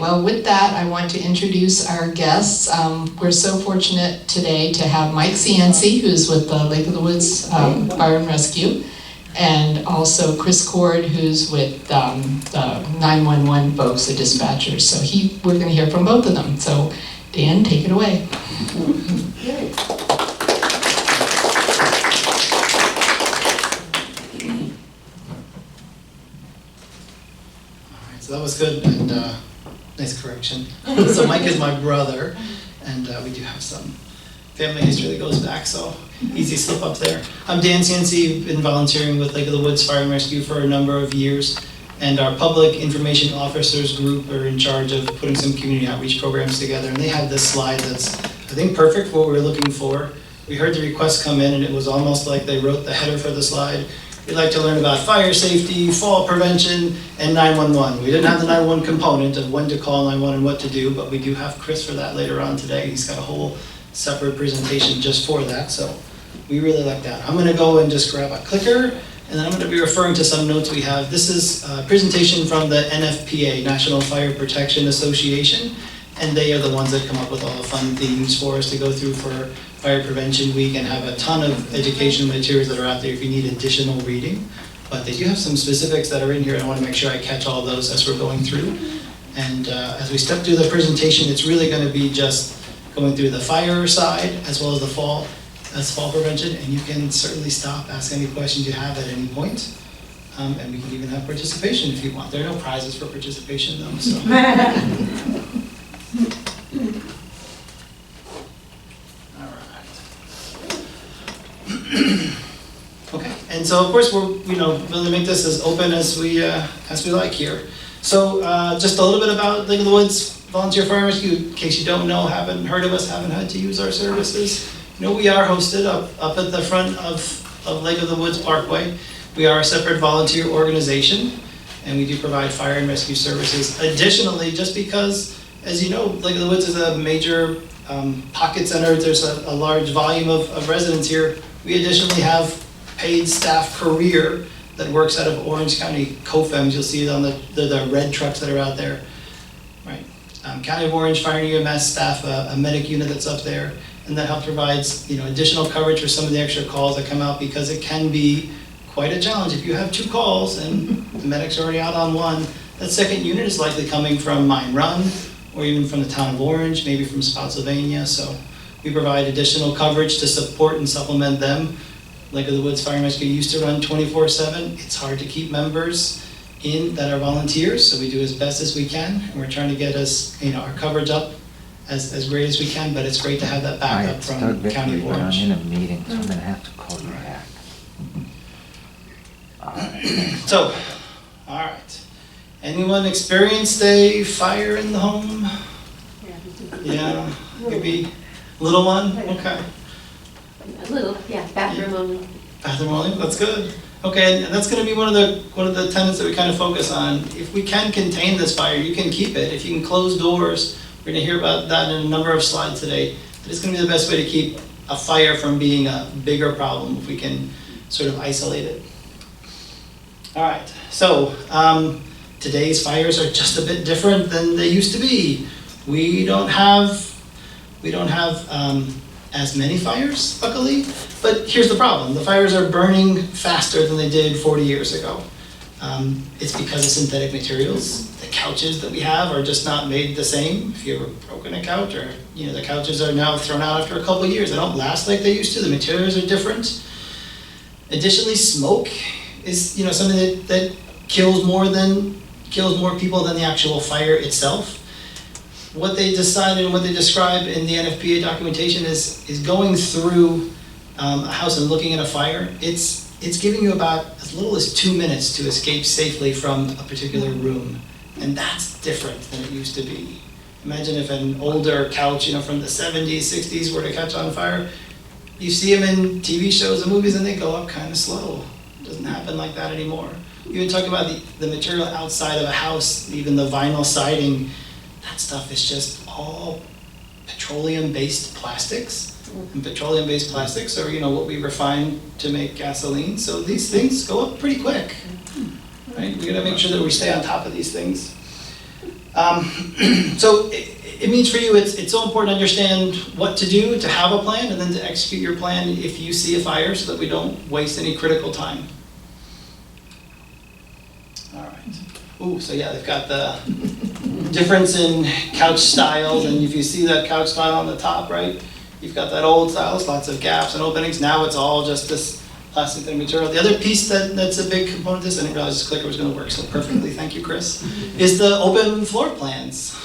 well, with that, I want to introduce our guests. We're so fortunate today to have Mike Cianci, who's with the Lake of the Woods Fire and Rescue, and also Chris Cord, who's with the 911 folks, the dispatchers. So we're going to hear from both of them. So Dan, take it away. So that was good, and nice correction. So Mike is my brother, and we do have some family history that goes back, so easy slip up there. I'm Dan Cianci, been volunteering with Lake of the Woods Fire and Rescue for a number of years, and our public information officers group are in charge of putting some community outreach programs together, and they have this slide that's, I think, perfect for what we're looking for. We heard the request come in, and it was almost like they wrote the header for the slide. We'd like to learn about fire safety, fall prevention, and 911. We didn't have the 911 component of when to call 911 and what to do, but we do have Chris for that later on today. He's got a whole separate presentation just for that, so we really like that. I'm gonna go and just grab a clicker, and then I'm gonna be referring to some notes we have. This is a presentation from the NFPA, National Fire Protection Association, and they are the ones that come up with all the fun themes for us to go through for Fire Prevention Week, and have a ton of educational materials that are out there if you need additional reading. But they do have some specifics that are in here, and I want to make sure I catch all those as we're going through. And as we step through the presentation, it's really going to be just going through the fire side as well as the fall prevention, and you can certainly stop, ask any questions you have at any point. And we can even have participation if you want. There are no prizes for participation though, so. Okay, and so of course we're going to make this as open as we like here. So just a little bit about Lake of the Woods Volunteer Fire and Rescue, in case you don't know, haven't heard of us, haven't had to use our services. We are hosted up at the front of Lake of the Woods Parkway. We are a separate volunteer organization, and we do provide fire and rescue services. Additionally, just because, as you know, Lake of the Woods is a major pocket center, there's a large volume of residents here. We additionally have paid staff career that works out of Orange County COFEMs. You'll see it on the red trucks that are out there. Right. County of Orange Fire and EMS staff, a medic unit that's up there, and that helps provides additional coverage for some of the extra calls that come out, because it can be quite a challenge. If you have 2 calls and the medic's already out on one, that second unit is likely coming from Mine Run, or even from the town of Orange, maybe from Spotsylvania. So we provide additional coverage to support and supplement them. Lake of the Woods Fire and Rescue used to run 24/7. It's hard to keep members in that are volunteers, so we do as best as we can. And we're trying to get our coverage up as great as we can, but it's great to have that backup from County of Orange. I'm in a meeting, so I'm gonna have to call you back. So, all right. Anyone experienced a fire in the home? Yeah, maybe little one? Okay. A little, yeah, bathroom only. Bathroom only, that's good. Okay, and that's gonna be one of the tenets that we kind of focus on. If we can contain this fire, you can keep it. If you can close doors, we're gonna hear about that in a number of slides today. But it's gonna be the best way to keep a fire from being a bigger problem if we can sort of isolate it. All right, so today's fires are just a bit different than they used to be. We don't have as many fires, luckily, but here's the problem. The fires are burning faster than they did 40 years ago. It's because of synthetic materials. The couches that we have are just not made the same. If you ever broken a couch, or the couches are now thrown out after a couple of years. They don't last like they used to. The materials are different. Additionally, smoke is something that kills more people than the actual fire itself. What they decided and what they describe in the NFPA documentation is going through a house and looking at a fire. It's giving you about as little as 2 minutes to escape safely from a particular room, and that's different than it used to be. Imagine if an older couch, from the 70s, 60s were to catch on fire. You see them in TV shows and movies, and they go up kind of slow. It doesn't happen like that anymore. You even talk about the material outside of a house, even the vinyl siding. That stuff is just all petroleum-based plastics. And petroleum-based plastics are, what we refine to make gasoline. So these things go up pretty quick, right? We gotta make sure that we stay on top of these things. So it means for you, it's so important to understand what to do, to have a plan, and then to execute your plan if you see a fire so that we don't waste any critical time. All right. Ooh, so yeah, they've got the difference in couch styles, and if you see that couch style on the top, right? You've got that old style, lots of gaps and openings. Now it's all just this plastic thin material. The other piece that's a big component of this, I didn't realize this clicker was going to work so perfectly, thank you, Chris, is the open floor plans.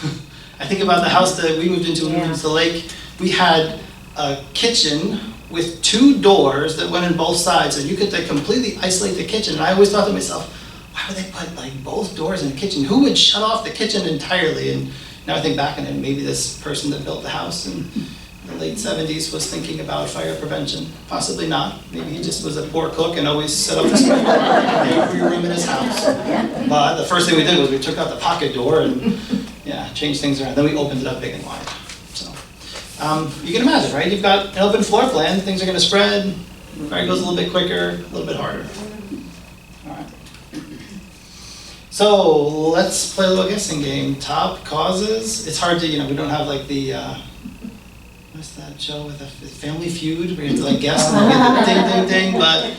I think about the house that we moved into when we moved to the lake. We had a kitchen with 2 doors that went in both sides, so you could completely isolate the kitchen. And I always thought to myself, why would they put like both doors in the kitchen? Who would shut off the kitchen entirely? And now I think back on it, maybe this person that built the house in the late 70s was thinking about fire prevention. Possibly not. Maybe he just was a poor cook and always set up the smoke alarm in every room in his house. But the first thing we did was we took out the pocket door and changed things around. Then we opened it up big and wide. So you can imagine, right? You've got an open floor plan. Things are going to spread. The fire goes a little bit quicker, a little bit harder. All right. So let's play a little guessing game. Top causes. It's hard to, we don't have like the, what's that show with the Family Feud where you have to like guess and then get the ding, ding, ding. But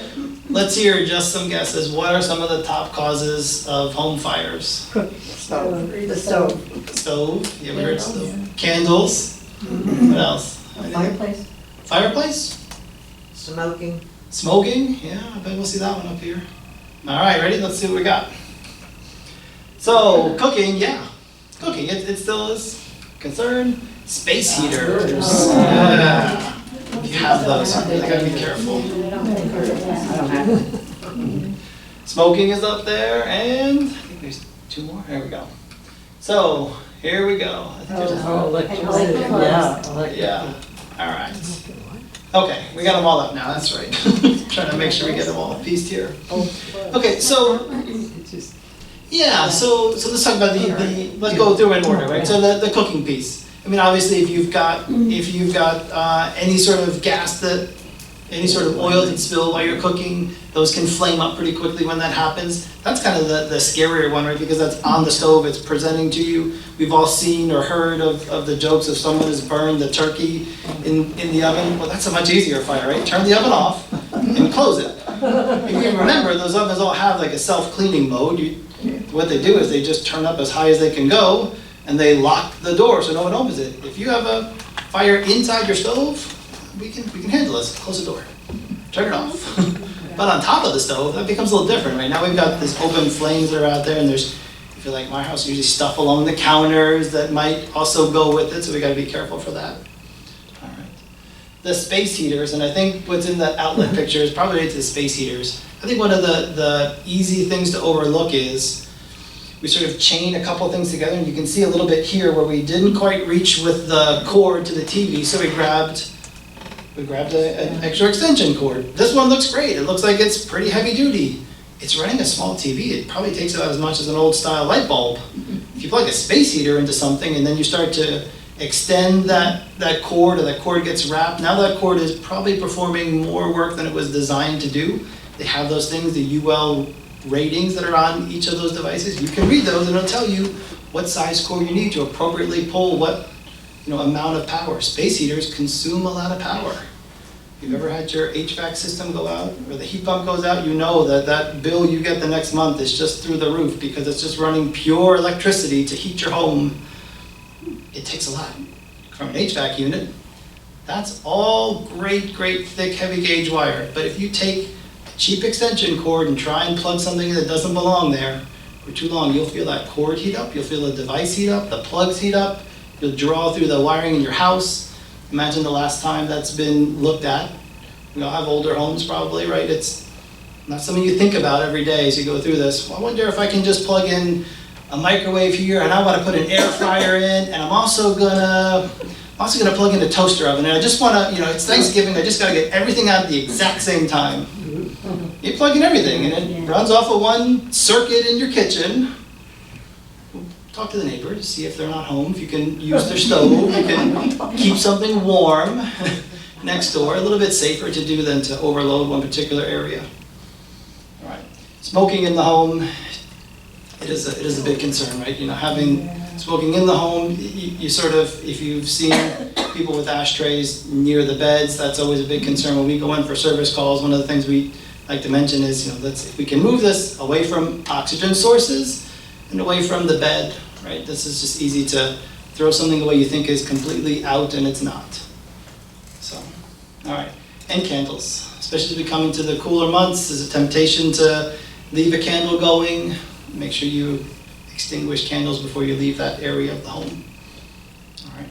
let's hear just some guesses. What are some of the top causes of home fires? The stove. Stove. You ever heard stove? Candles. What else? Fireplace. Fireplace? Smoking. Smoking? Yeah, I bet we'll see that one up here. All right, ready? Let's see what we got. So, cooking, cooking, it still is a concern. Space heaters, If you have those, you really gotta be careful. Smoking is up there, and I think there's 2 more, there we go. So, here we go. I think there's all right. Okay, we got them all up now, that's right. Trying to make sure we get them all pieced here. Okay, so, so let's talk about let's go through in order, right? So the cooking piece. I mean, obviously, if you've got any sort of gas any sort of oil that's spilled while you're cooking, those can flame up pretty quickly when that happens. That's kind of the scarier one, right? Because that's on the stove, it's presenting to you. We've all seen or heard of the jokes of someone has burned the turkey in the oven. Well, that's a much easier fire, right? Turn the oven off and close it. If you remember, those ovens all have like a self-cleaning mode. What they do is they just turn up as high as they can go, and they lock the door so no one opens it. If you have a fire inside your stove, we can handle this. Close the door, turn it off. But on top of the stove, that becomes a little different, right? Now we've got these open flames that are out there, and there's, I feel like my house, usually stuff along the counters that might also go with it, so we gotta be careful for that. All right. The space heaters, and I think what's in the outlet picture is probably related to the space heaters. I think one of the easy things to overlook is we sort of chain a couple things together, and you can see a little bit here where we didn't quite reach with the cord to the TV, so we grabbed an extra extension cord. This one looks great. It looks like it's pretty heavy duty. It's running a small TV. It probably takes about as much as an old style light bulb. If you plug a space heater into something and then you start to extend that cord, or that cord gets wrapped, now that cord is probably performing more work than it was designed to do. They have those things, the UL ratings that are on each of those devices. You can read those and it'll tell you what size cord you need to appropriately pull what amount of power. Space heaters consume a lot of power. If you've ever had your HVAC system go out, or the heat pump goes out, you know that bill you get the next month is just through the roof because it's just running pure electricity to heat your home. It takes a lot. From an HVAC unit, that's all great, thick, heavy gauge wire. But if you take a cheap extension cord and try and plug something that doesn't belong there for too long, you'll feel that cord heat up, you'll feel the device heat up, the plugs heat up, you'll draw through the wiring in your house. Imagine the last time that's been looked at. We all have older homes probably, right? It's not something you think about every day as you go through this. Well, I wonder if I can just plug in a microwave here, and I want to put an air fryer in, and I'm also gonna plug in a toaster oven, and I just want to, it's Thanksgiving, I just got to get everything out at the exact same time. You plug in everything, and it runs off of one circuit in your kitchen. Talk to the neighbors, see if they're not home, if you can use their stove, you can keep something warm next door. A little bit safer to do than to overload one particular area. All right, smoking in the home, it is a big concern, right? Having Smoking in the home, you sort of, if you've seen people with ashtrays near the beds, that's always a big concern when we go in for service calls. One of the things we like to mention is, if we can move this away from oxygen sources and away from the bed, right? This is just easy to throw something away you think is completely out and it's not. So, all right, and candles. Especially as we come into the cooler months, there's a temptation to leave a candle going. Make sure you extinguish candles before you leave that area of the home. All right.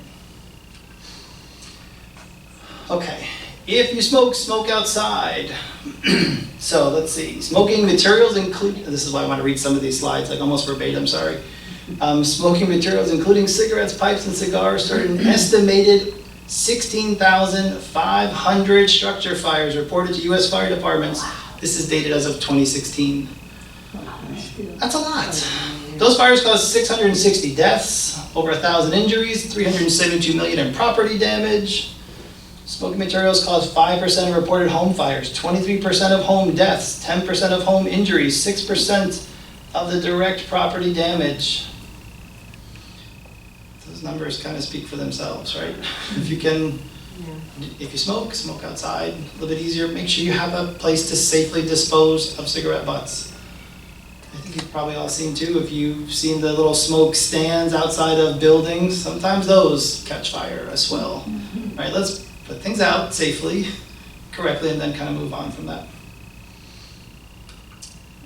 Okay, if you smoke, smoke outside. So let's see, smoking materials include, this is why I want to read some of these slides, like almost verbatim, sorry. Smoking materials including cigarettes, pipes, and cigars started an estimated 16,500 structure fires reported to U.S. fire departments. This is dated as of 2016. That's a lot. Those fires caused 660 deaths, over 1,000 injuries, 372 million in property damage. Smoking materials caused 5% of reported home fires, 23% of home deaths, 10% of home injuries, 6% of the direct property damage. Those numbers kind of speak for themselves, right? If you smoke, smoke outside, a little bit easier. Make sure you have a place to safely dispose of cigarette butts. I think you've probably all seen too, if you've seen the little smoke stands outside of buildings, sometimes those catch fire as well. Right, let's put things out safely, correctly, and then kind of move on from that.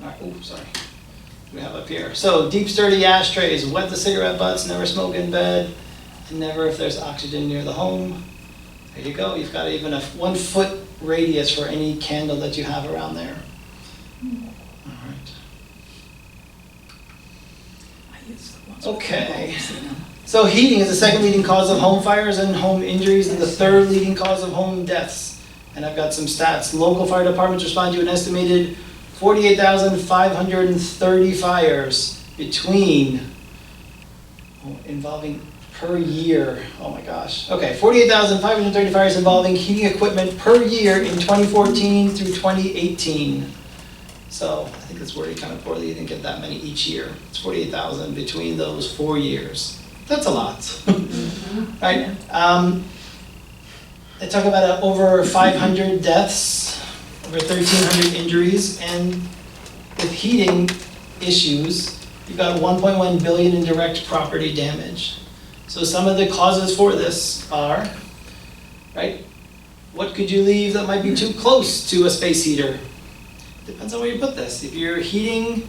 All right, oh, sorry. We have up here. So deep sturdy ashtrays, wet the cigarette butts, never smoke in bed, and never if there's oxygen near the home. There you go, you've got even a 1 foot radius for any candle that you have around there. All right. Okay. So heating is the second leading cause of home fires and home injuries, and the third leading cause of home deaths. And I've got some stats. Local fire departments respond to an estimated 48,530 fires involving per year. Oh my gosh. Okay, 48,530 fires involving heating equipment per year in 2014 through 2018. So I think it's worded kind of poorly. You didn't get that many each year. It's 48,000 between those 4 years. That's a lot, right? They talk about over 500 deaths, over 1,300 injuries, and with heating issues, you've got 1.1 billion in direct property damage. So some of the causes for this are, right? What could you leave that might be too close to a space heater? Depends on where you put this. If you're heating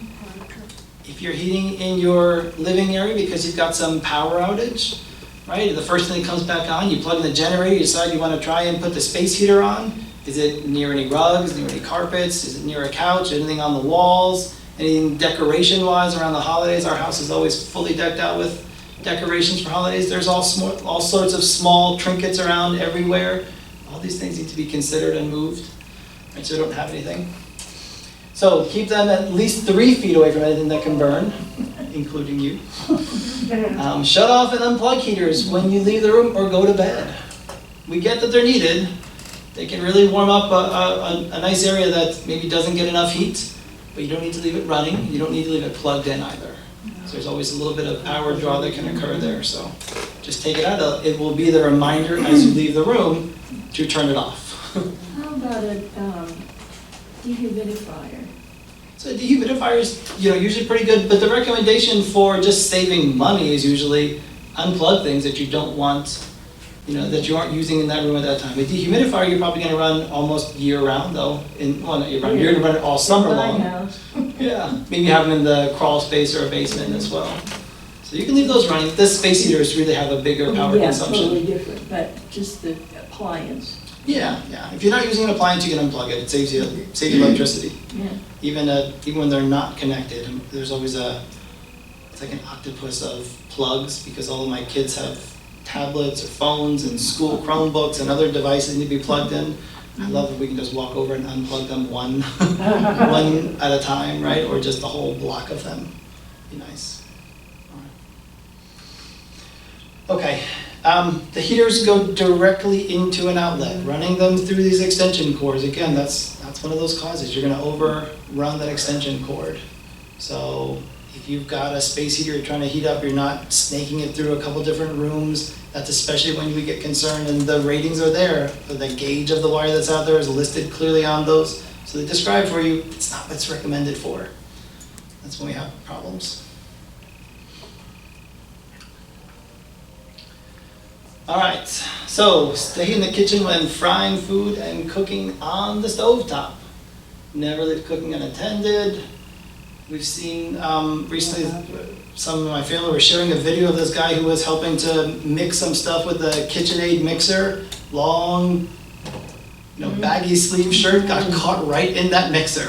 in your living area because you've got some power outage, right? The first thing that comes back on, you plug in the generator, you decide you want to try and put the space heater on. Is it near any rugs, near any carpets? Is it near a couch? Anything on the walls? Anything decoration-wise around the holidays? Our house is always fully decked out with decorations for holidays. There's all sorts of small trinkets around everywhere. All these things need to be considered and moved, right? So we don't have anything. So keep them at least 3 feet away from anything that can burn, including you. Shut off and unplug heaters when you leave the room or go to bed. We get that they're needed. They can really warm up a nice area that maybe doesn't get enough heat, but you don't need to leave it running. You don't need to leave it plugged in either. So there's always a little bit of power draw that can occur there. So just take it out. It will be the reminder as you leave the room to turn it off. How about a dehumidifier? So a dehumidifier is, usually pretty good, but the recommendation for just saving money is usually unplug things that you don't want, that you aren't using in that room at that time. A dehumidifier you're probably going to run almost year-round, though. Not year-round. You're going to run it all summer long. Yeah, maybe have them in the crawl space or a basement as well. So you can leave those running. This space heaters really have a bigger power consumption. Yeah, totally different, but just the appliance. Yeah. If you're not using an appliance, you can unplug it. It saves you electricity. Yeah. Even when they're not connected, there's always it's like an octopus of plugs, because all of my kids have tablets or phones and school Chromebooks and other devices need to be plugged in. I love if we can just walk over and unplug them one at a time, right? Or just the whole block of them. Be nice. All right. Okay. The heaters go directly into an outlet. Running them through these extension cords, again, that's one of those causes. You're going to overrun that extension cord. So If you've got a space heater you're trying to heat up, you're not snaking it through a couple different rooms. That's especially when we get concerned, and the ratings are there. The gauge of the wire that's out there is listed clearly on those. So they describe for you, it's not what it's recommended for. That's when we have problems. All right, so stay in the kitchen when frying food and cooking on the stovetop. Never leave cooking unattended. We've seen recently, some of my family were sharing a video of this guy who was helping to mix some stuff with a KitchenAid mixer. Long, baggy sleeve shirt got caught right in that mixer.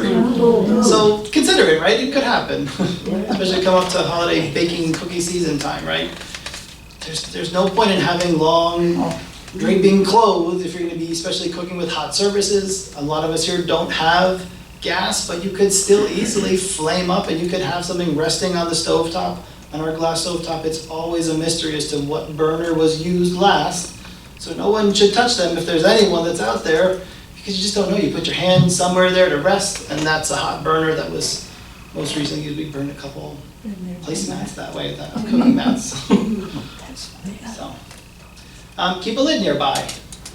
So consider it, right? It could happen, especially come up to holiday baking cookie season time, right? There's no point in having long draping clothes if you're going to be especially cooking with hot surfaces. A lot of us here don't have gas, but you could still easily flame up and you could have something resting on the stovetop. On our glass stovetop, it's always a mystery as to what burner was used last. So no one should touch them if there's anyone that's out there, because you just don't know. You put your hand somewhere there to rest, and that's a hot burner that was most recently used. We burned a couple placemats that way, that cooking mats. So, keep a lid nearby.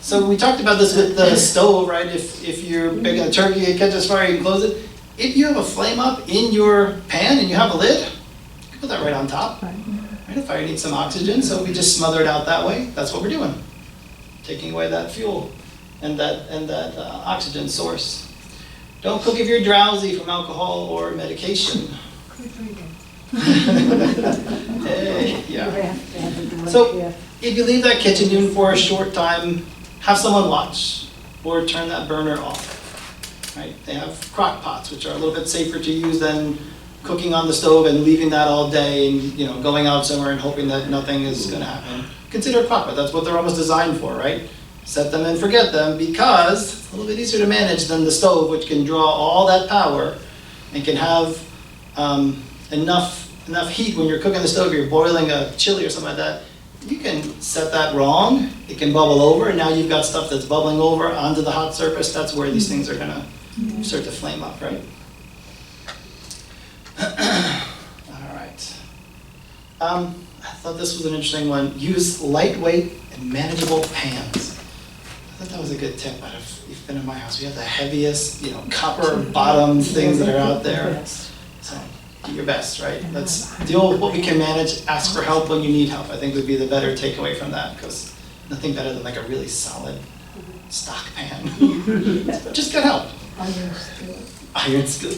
So we talked about this with the stove, right? If you're baking a turkey, it catches fire, you can close it. If you have a flame up in your pan and you have a lid, you can put that right on top. Right? A fire needs some oxygen, so we just smother it out that way. That's what we're doing, taking away that fuel and that oxygen source. Don't cook if you're drowsy from alcohol or medication. Hey, yeah. So if you leave that kitchen even for a short time, have someone watch or turn that burner off. Right? They have crock pots, which are a little bit safer to use than cooking on the stove and leaving that all day and going out somewhere and hoping that nothing is going to happen. Consider a crock pot. That's what they're almost designed for, right? Set them and forget them, because it's a little bit easier to manage than the stove, which can draw all that power and can have enough heat when you're cooking the stove, you're boiling a chili or something like that. You can set that wrong, it can bubble over, and now you've got stuff that's bubbling over onto the hot surface. That's where these things are gonna start to flame up, right? All right. I thought this was an interesting one. Use lightweight and manageable pans. I thought that was a good tip. But if you've been in my house, we have the heaviest, copper bottom things that are out there. So do your best, right? Let's deal with what we can manage. Ask for help when you need help. I think would be the better takeaway from that, because nothing better than like a really solid stock pan. Just get help.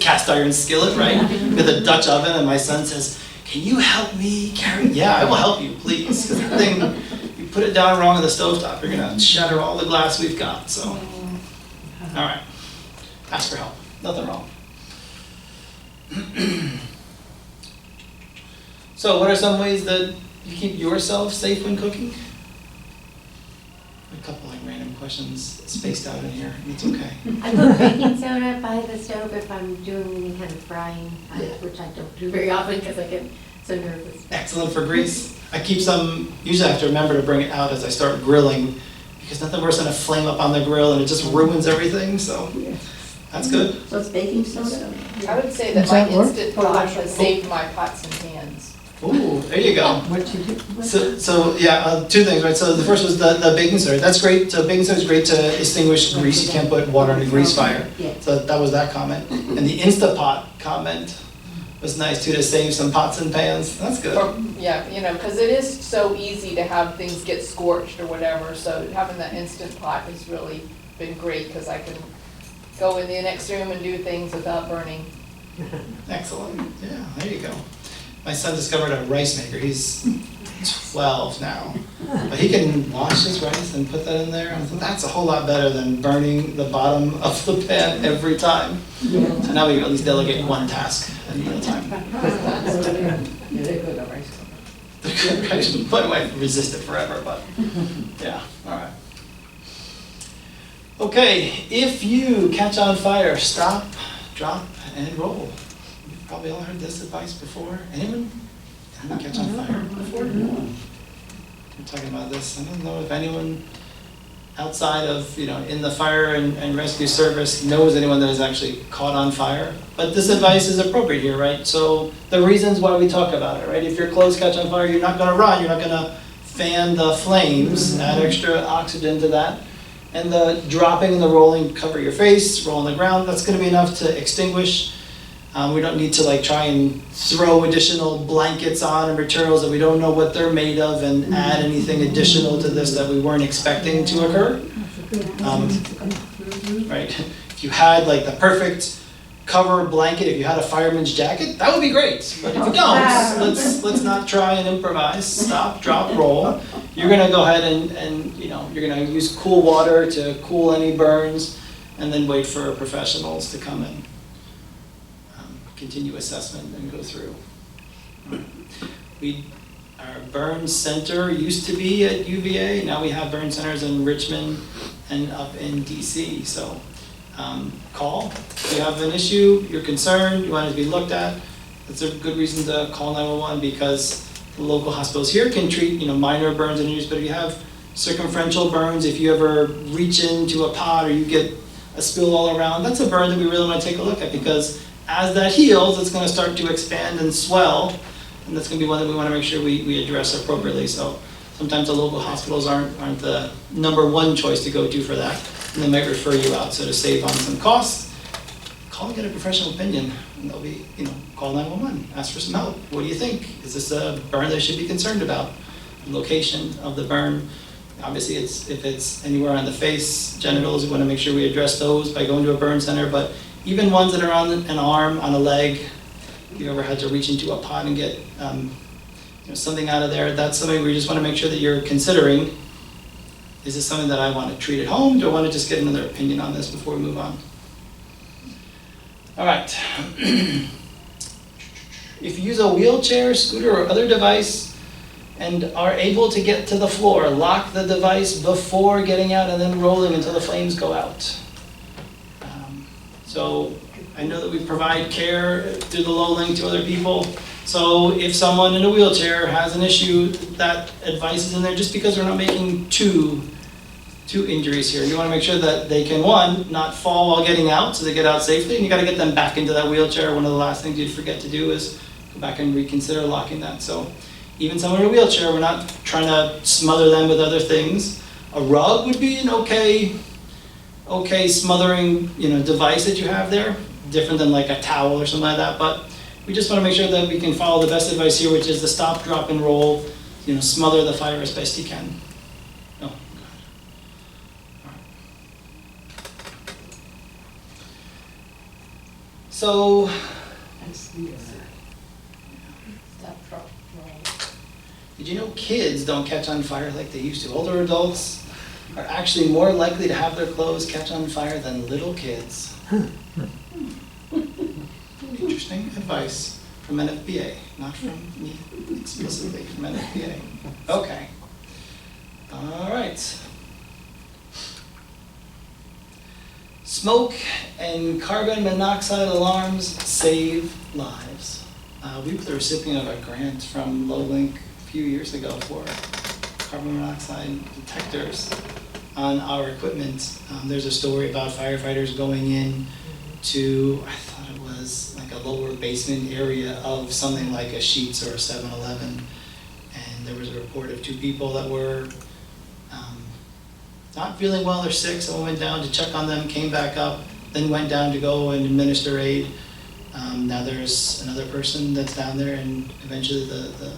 Cast iron skillet, right? With a Dutch oven, and my son says, "Can you help me carry?" Yeah, I will help you, please. Because the thing, you put it down wrong on the stovetop, you're gonna shatter all the glass we've got. So, all right, ask for help. Nothing wrong. So, what are some ways that you keep yourself safe when cooking? A couple like random questions spaced out in here. It's okay. I put baking soda by the stove if I'm doing any kind of frying, which I don't do very often because I get so nervous. Excellent for grease. I keep some, usually I have to remember to bring it out as I start grilling, because nothing worse than a flame up on the grill and it just ruins everything, so that's good. So it's baking soda? I would say that Does my that work? Instant Pot has saved my pots and pans. Ooh, there you go. What you do? So yeah, two things, right? So the first was the baking soda. That's great. So baking soda is great to extinguish grease. You can't put water on a grease fire. So that was that comment. And the Instapot comment was nice too, to save some pots and pans. That's good. Yeah, because it is so easy to have things get scorched or whatever, so having that Instant Pot has really been great, because I can go in the next room and do things without burning. Excellent. Yeah, there you go. My son discovered a rice maker. He's 12 now. But he can wash his rice and put that in there. I thought that's a whole lot better than burning the bottom of the pan every time. So now we can at least delegate one task at a time. My wife resisted forever, but yeah, all right. Okay, if you catch on fire, stop, drop, and roll. You've probably all heard this advice before. Anyone catch on fire before? We're talking about this. I don't know if anyone outside of, in the fire and rescue service knows anyone that has actually caught on fire. But this advice is appropriate here, right? So the reasons why we talk about it, right? If your clothes catch on fire, you're not gonna run, you're not gonna fan the flames, add extra oxygen to that. And the dropping and the rolling, cover your face, roll on the ground, that's gonna be enough to extinguish. We don't need to like try and throw additional blankets on and materials that we don't know what they're made of and add anything additional to this that we weren't expecting to occur. Right? If you had like the perfect cover blanket, if you had a fireman's jacket, that would be great. But if you don't, let's not try and improvise. Stop, drop, roll. You're gonna go ahead and you're gonna use cool water to cool any burns, and then wait for professionals to come in. Continue assessment and go through. Our burn center used to be at UVA, now we have burn centers in Richmond and up in DC. So call, if you have an issue, you're concerned, you want it to be looked at, that's a good reason to call 911, because the local hospitals here can treat minor burns and injuries, but if you have circumferential burns, if you ever reach into a pot or you get a spill all around, that's a burn that we really want to take a look at, because as that heals, it's going to start to expand and swell, and that's going to be one that we want to make sure we address appropriately. So sometimes the local hospitals aren't the number one choice to go to for that, and they might refer you out. So to save on some costs, call and get a professional opinion, and they'll be, call 911, ask for some help. What do you think? Is this a burn that I should be concerned about? Location of the burn. Obviously, if it's anywhere on the face, genitals, we want to make sure we address those by going to a burn center, but even ones that are on an arm, on a leg, if you ever had to reach into a pot and get something out of there, that's something we just want to make sure that you're considering. Is this something that I want to treat at home? Do I want to just get another opinion on this before we move on? All right. If you use a wheelchair, scooter, or other device and are able to get to the floor, lock the device before getting out and then rolling until the flames go out. So I know that we provide care through the low link to other people. So if someone in a wheelchair has an issue, that advice is in there just because we're not making two injuries here. You want to make sure that they can, one, not fall while getting out, so they get out safely, and you got to get them back into that wheelchair. One of the last things you'd forget to do is go back and reconsider locking that. So even someone in a wheelchair, we're not trying to smother them with other things. A rug would be an okay smothering device that you have there, different than like a towel or something like that, but we just want to make sure that we can follow the best advice here, which is the stop, drop, and roll, smother the fire as best you can. Oh, God. All right. So, Stop, drop, roll. did you know kids don't catch on fire like they used to? Older adults are actually more likely to have their clothes catch on fire than little kids. Interesting advice from NFPA, not from me explicitly, from NFPA. Okay. All right. Smoke and carbon monoxide alarms save lives. We were the recipient of a grant from Lowlink a few years ago for carbon monoxide detectors on our equipment. There's a story about firefighters going in to, I thought it was like a lower basement area of something like a Sheetz or a 7-Eleven, and there was a report of 2 people that were not feeling well or sick. Someone went down to check on them, came back up, then went down to go and administer aid. Now there's another person that's down there, and eventually the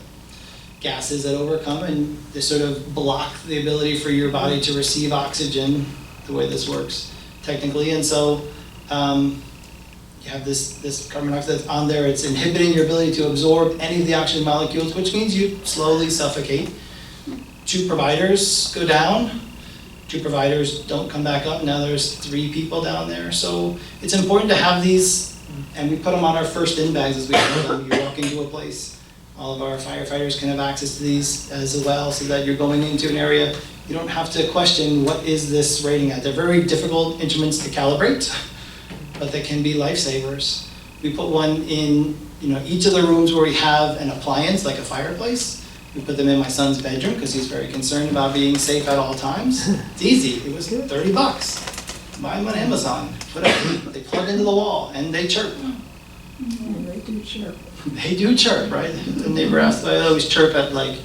gases that overcome and they sort of block the ability for your body to receive oxygen, the way this works technically. And so you have this carbon monoxide that's on there, it's inhibiting your ability to absorb any of the oxygen molecules, which means you slowly suffocate. 2 providers go down, 2 providers don't come back up, now there's 3 people down there. So it's important to have these, and we put them on our first in bags as we go. You walk into a place, all of our firefighters can have access to these as well, so that you're going into an area, you don't have to question what is this rating at. They're very difficult instruments to calibrate, but they can be lifesavers. We put one in each of the rooms where we have an appliance, like a fireplace, We put them in my son's bedroom because he's very concerned about being safe at all times. It's easy. It was $30. Buy them on Amazon. Put up. They plug into the wall and they chirp. They do chirp. They do chirp, right? The neighbor asked, I always chirp at like,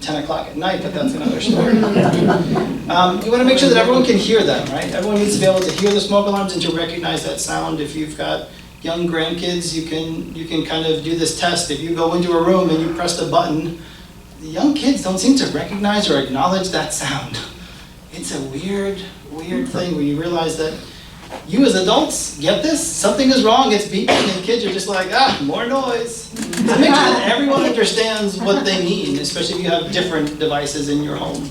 10 o'clock at night, but that's another story. You want to make sure that everyone can hear them, right? Everyone needs to be able to hear the smoke alarms and to recognize that sound. If you've got young grandkids, you can kind of do this test. If you go into a room and you press the button, the young kids don't seem to recognize or acknowledge that sound. It's a weird thing where you realize that you as adults get this, something is wrong, it's beeping, and kids are just like, more noise. So make sure that everyone understands what they mean, especially if you have different devices in your home.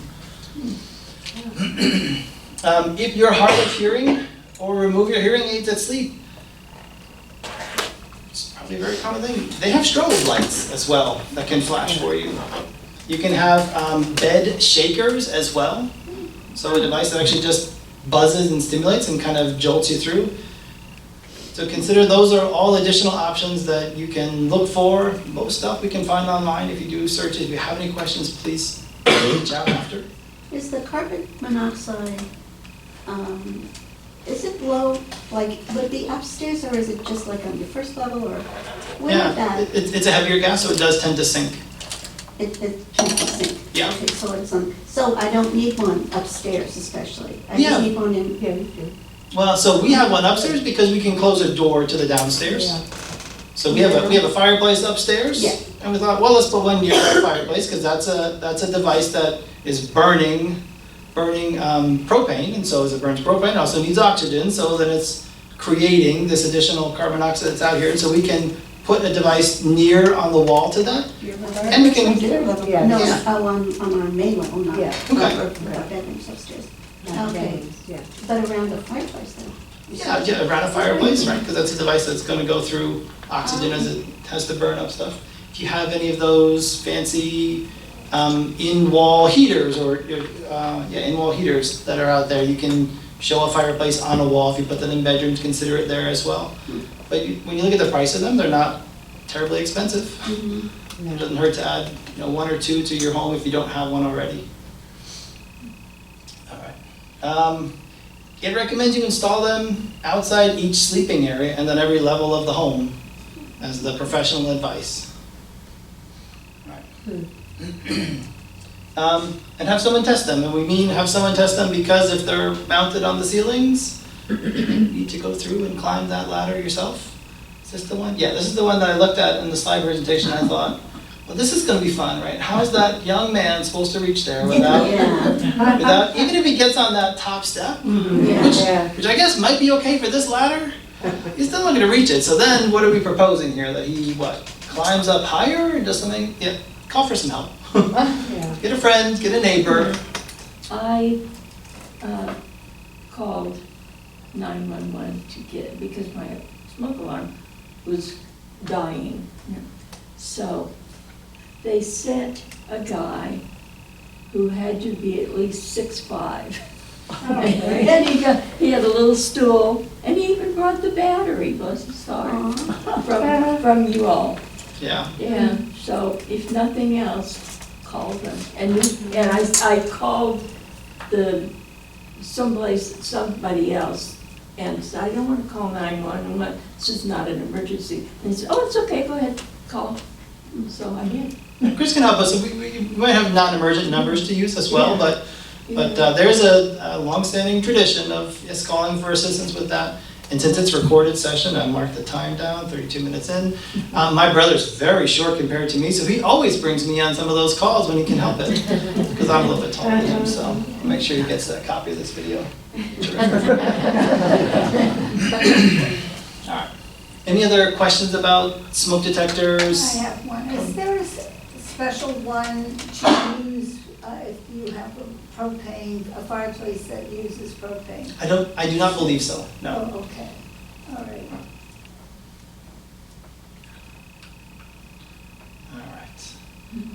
If you're hard of hearing, or remove your hearing aids at sleep. It's probably a very common thing. They have strobe lights as well that can flash for you. You can have bed shakers as well. So a device that actually just buzzes and stimulates and kind of jolts you through. So consider those are all additional options that you can look for. Most stuff we can find online if you do searches. If you have any questions, please reach out after. Is the carbon monoxide, is it low, like, would it be upstairs, or is it just like on your first level, or where would that? It's a heavier gas, so it does tend to sink. It can't sink? Yeah. Okay, so it's on, so I don't need one upstairs especially? I Yeah. just need one in, Yeah, you do. Well, so we have one upstairs because we can close a door to the downstairs. Yeah. So we have a fireplace upstairs. Yeah. And we thought, well, let's put one near our fireplace because that's a device that is burning propane, and so as it burns propane, it also needs oxygen. So then it's creating this additional carbon dioxide that's out here. And so we can put a device near on the wall to that, and we can. Yeah. no, Yeah. on our main level, not Yeah. Okay. our bedrooms upstairs. Okay, Yeah. but around the fireplace though? Yeah, around a fireplace, right? Because that's a device that's going to go through oxygen as it has to burn up stuff. If you have any of those fancy in-wall heaters or in-wall heaters that are out there, you can show a fireplace on a wall. If you put them in bedrooms, consider it there as well. But when you look at the price of them, they're not terribly expensive. It doesn't hurt to add, one or two to your home if you don't have one already. All right. It recommends you install them outside each sleeping area and then every level of the home as the professional advice. All right. And have someone test them. And we mean have someone test them because if they're mounted on the ceilings, you need to go through and climb that ladder yourself. Is this the one? Yeah, this is the one that I looked at in the slide presentation. I thought, well, this is going to be fun, right? How is that young man supposed to reach there without, even if he gets on that top step, which I guess might be okay for this ladder, he's still not going to reach it. So then what are we proposing here? That he, climbs up higher and does something? Yeah, call for some help. Get a friend, get a neighbor. I called 911 because my smoke alarm was dying. So they sent a guy who had to be at least 6'5". And he had a little stool, and he even brought the battery, bless his heart, from you all. Yeah. Yeah, so if nothing else, call them. And I called somebody else, and said, I don't want to call 911, this is not an emergency. And he said, oh, it's okay, go ahead, call. And so I did. Chris can help us. We might have non-emergent numbers to use as well, but there's a long-standing tradition of calling for assistance with that. And since it's a recorded session, I marked the time down, 32 minutes in. My brother's very short compared to me, so he always brings me on some of those calls when he can help it, because I'm a little bit taller than him, so I'll make sure he gets that copy of this video. All right. Any other questions about smoke detectors? I have one. Is there a special one to use if you have a fireplace that uses propane? I do not believe so, no. Oh, okay, all right. All right.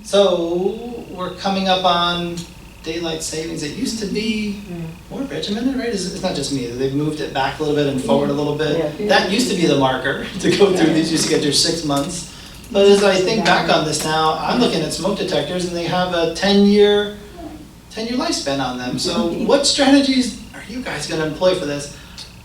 So we're coming up on daylight savings. It used to be more regimented, right? It's not just me. They've moved it back a little bit and forward a little bit. Yeah. That used to be the marker to go through. These used to get through 6 months. But as I think back on this now, I'm looking at smoke detectors and they have a 10-year lifespan on them. So what strategies are you guys gonna employ for this?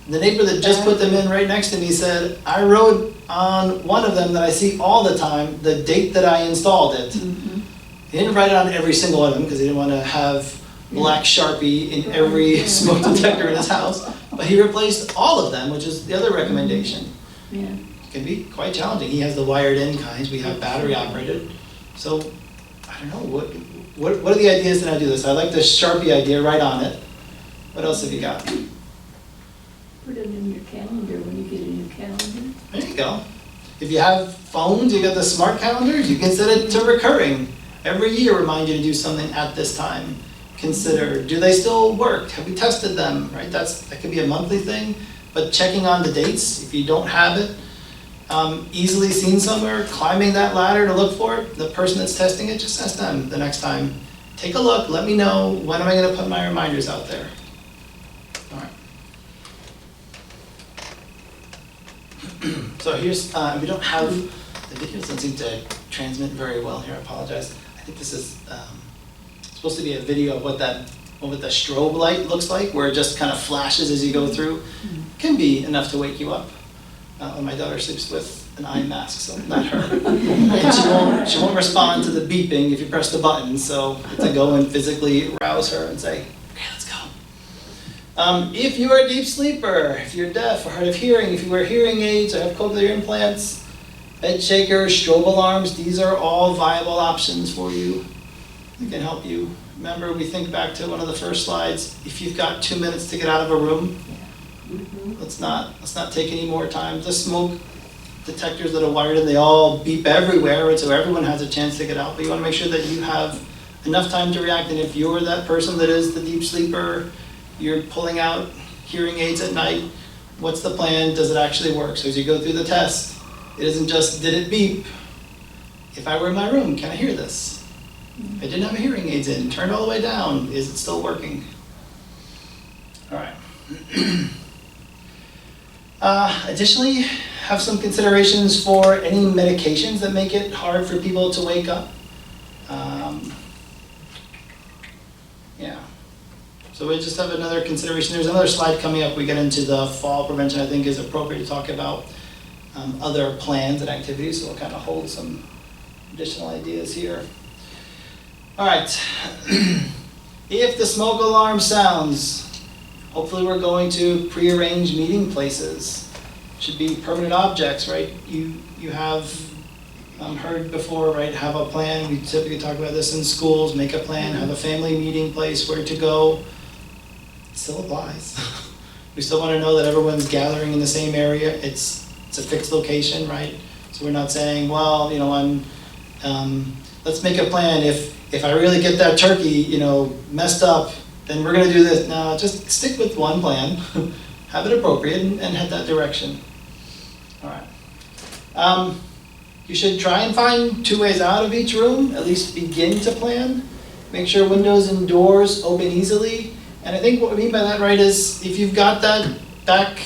The neighbor that just put them in right next to me said, I wrote on one of them that I see all the time, the date that I installed it. He didn't write it on every single one of them because he didn't want to have black Sharpie in every smoke detector in his house. But he replaced all of them, which is the other recommendation. Yeah. It can be quite challenging. He has the wired in kinds, we have battery operated. So, I don't know, what are the ideas that I do this? I like the Sharpie idea, right on it. What else have you got? Put it in your calendar when you get a new calendar. There you go. If you have phones, you got the smart calendars, you can set it to recurring. Every year remind you to do something at this time. Consider, do they still work? Have we tested them, right? That could be a monthly thing, but checking on the dates, if you don't have it, easily seen somewhere, climbing that ladder to look for it, the person that's testing it, just ask them the next time. Take a look, let me know, when am I gonna put my reminders out there? All right. So here's, we don't have, the video doesn't seem to transmit very well here, I apologize. I think this is supposed to be a video of what the strobe light looks like, where it just kind of flashes as you go through. Can be enough to wake you up. My daughter sleeps with an eye mask, so not her. And she won't respond to the beeping if you press the button, so to go and physically rouse her and say, okay, let's go. If you are a deep sleeper, if you're deaf or hard of hearing, if you wear hearing aids or have cochlear implants, bed shakers, strobe alarms, these are all viable options for you. They can help you. Remember, we think back to one of the first slides, if you've got 2 minutes to get out of a room, let's not take any more time. The smoke detectors that are wired in, they all beep everywhere, right? So everyone has a chance to get out, but you wanna make sure that you have enough time to react, and if you're that person that is the deep sleeper, you're pulling out hearing aids at night, what's the plan? Does it actually work? So as you go through the test, it isn't just, did it beep? If I were in my room, can I hear this? I didn't have a hearing aids in, turned all the way down, is it still working? All right. Additionally, have some considerations for any medications that make it hard for people to wake up. Yeah. So we just have another consideration. There's another slide coming up. We get into the fall prevention, I think is appropriate to talk about other plans and activities. So we'll kind of hold some additional ideas here. All right. If the smoke alarm sounds, hopefully we're going to prearrange meeting places. Should be permanent objects, right? You have heard before, right? Have a plan. We typically talk about this in schools. Make a plan. Have a family meeting place where to go. It still applies. We still want to know that everyone's gathering in the same area. It's a fixed location, right? So we're not saying, well, let's make a plan. If I really get that turkey, messed up, then we're gonna do this. No, just stick with one plan, have it appropriate, and head that direction. All right. You should try and find 2 ways out of each room, at least begin to plan. Make sure windows and doors open easily. And I think what we mean by that, right, is if you've got that back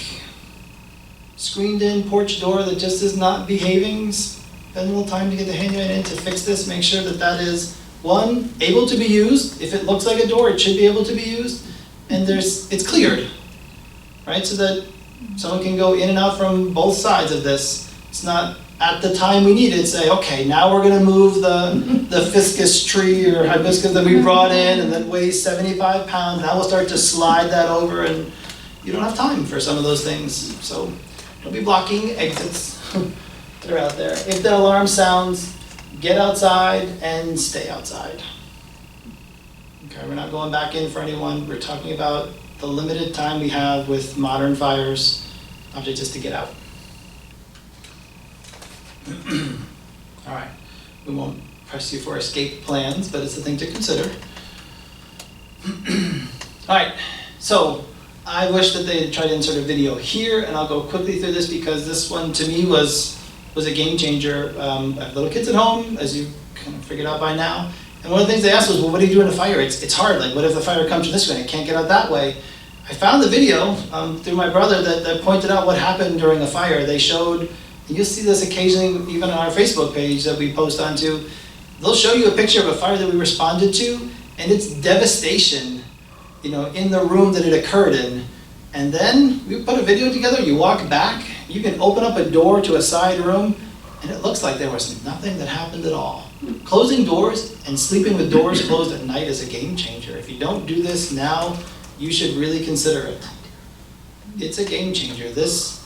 screened-in porch door that just is not behaving, spend a little time to get the handyman in to fix this, make sure that that is, one, able to be used. If it looks like a door, it should be able to be used. And it's cleared, right? So that someone can go in and out from both sides of this. It's not at the time we need it, say, okay, now we're gonna move the fiscus tree or hibiscus that we brought in and that weighs 75 pounds. Now we'll start to slide that over, and you don't have time for some of those things. So don't be blocking exits that are out there. If the alarm sounds, get outside and stay outside. Okay, we're not going back in for anyone. We're talking about the limited time we have with modern fires, object just to get out. All right, we won't press you for escape plans, but it's a thing to consider. All right, so I wish that they had tried to insert a video here, and I'll go quickly through this because this one to me was a game changer. I have little kids at home, as you kind of figured out by now. And one of the things they asked was, well, what do you do in a fire? It's hard, like what if the fire comes from this way and it can't get out that way? I found the video through my brother that pointed out what happened during a fire. They showed And you'll see this occasionally even on our Facebook page that we post onto. They'll show you a picture of a fire that we responded to, and it's devastation, in the room that it occurred in. And then we put a video together, you walk back, you can open up a door to a side room, and it looks like there was nothing that happened at all. Closing doors and sleeping with doors closed at night is a game changer. If you don't do this now, you should really consider it. It's a game changer. This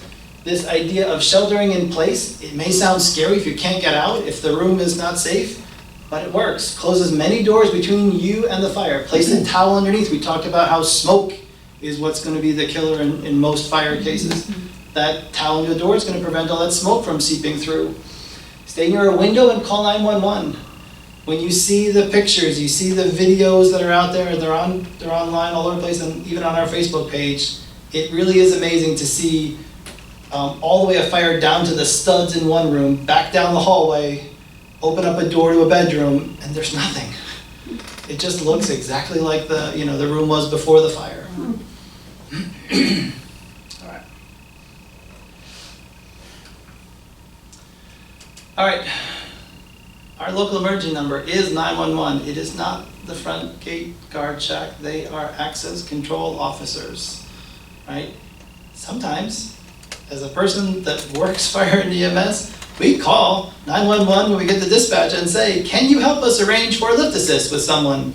idea of sheltering in place, it may sound scary if you can't get out, if the room is not safe, but it works. Close as many doors between you and the fire. Place a towel underneath. We talked about how smoke is what's going to be the killer in most fire cases. That towel in your door is going to prevent all that smoke from seeping through. Stay near a window and call 911. When you see the pictures, you see the videos that are out there, they're online all over the place, and even on our Facebook page, it really is amazing to see all the way a fire down to the studs in one room, back down the hallway, open up a door to a bedroom, and there's nothing. It just looks exactly like the room was before the fire. All right. Our local emergency number is 911. It is not the front gate guard shack. They are access control officers, right? Sometimes, as a person that works fire and EMS, we call 911 when we get the dispatch and say, can you help us arrange for a lift assist with someone?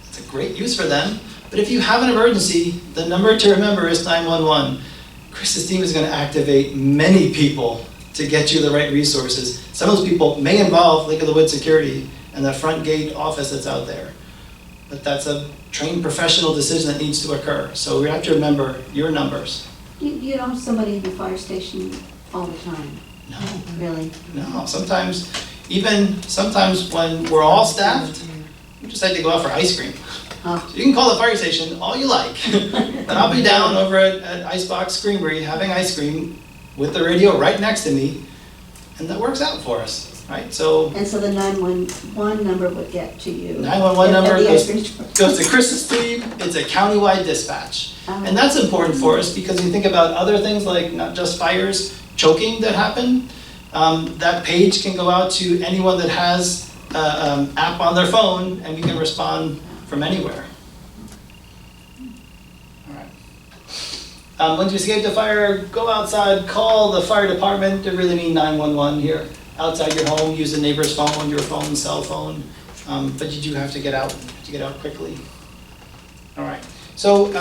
It's a great use for them. But if you have an emergency, the number to remember is 911. Chris's team is going to activate many people to get you the right resources. Some of those people may involve Lake of the Woods security and the front gate office that's out there. But that's a trained professional decision that needs to occur. So we have to remember your numbers. You don't have somebody in the fire station all the time? No. Really? No, sometimes when we're all staffed, we just like to go out for ice cream. Oh. So you can call the fire station all you like, but I'll be down over at Icebox Creamery having ice cream with the radio right next to me, and that works out for us, right? And so the 911 number would get to you? 911 number At the goes ice cream store. to Chris's team. It's a countywide dispatch. Oh. And that's important for us because you think about other things like not just fires, choking that happen. That page can go out to anyone that has an app on their phone, and we can respond from anywhere. All right. Once you escape the fire, go outside, call the fire department. To really mean 911 here. Outside your home, use the neighbor's phone, your phone, cell phone. But you do have to get out quickly. All right. So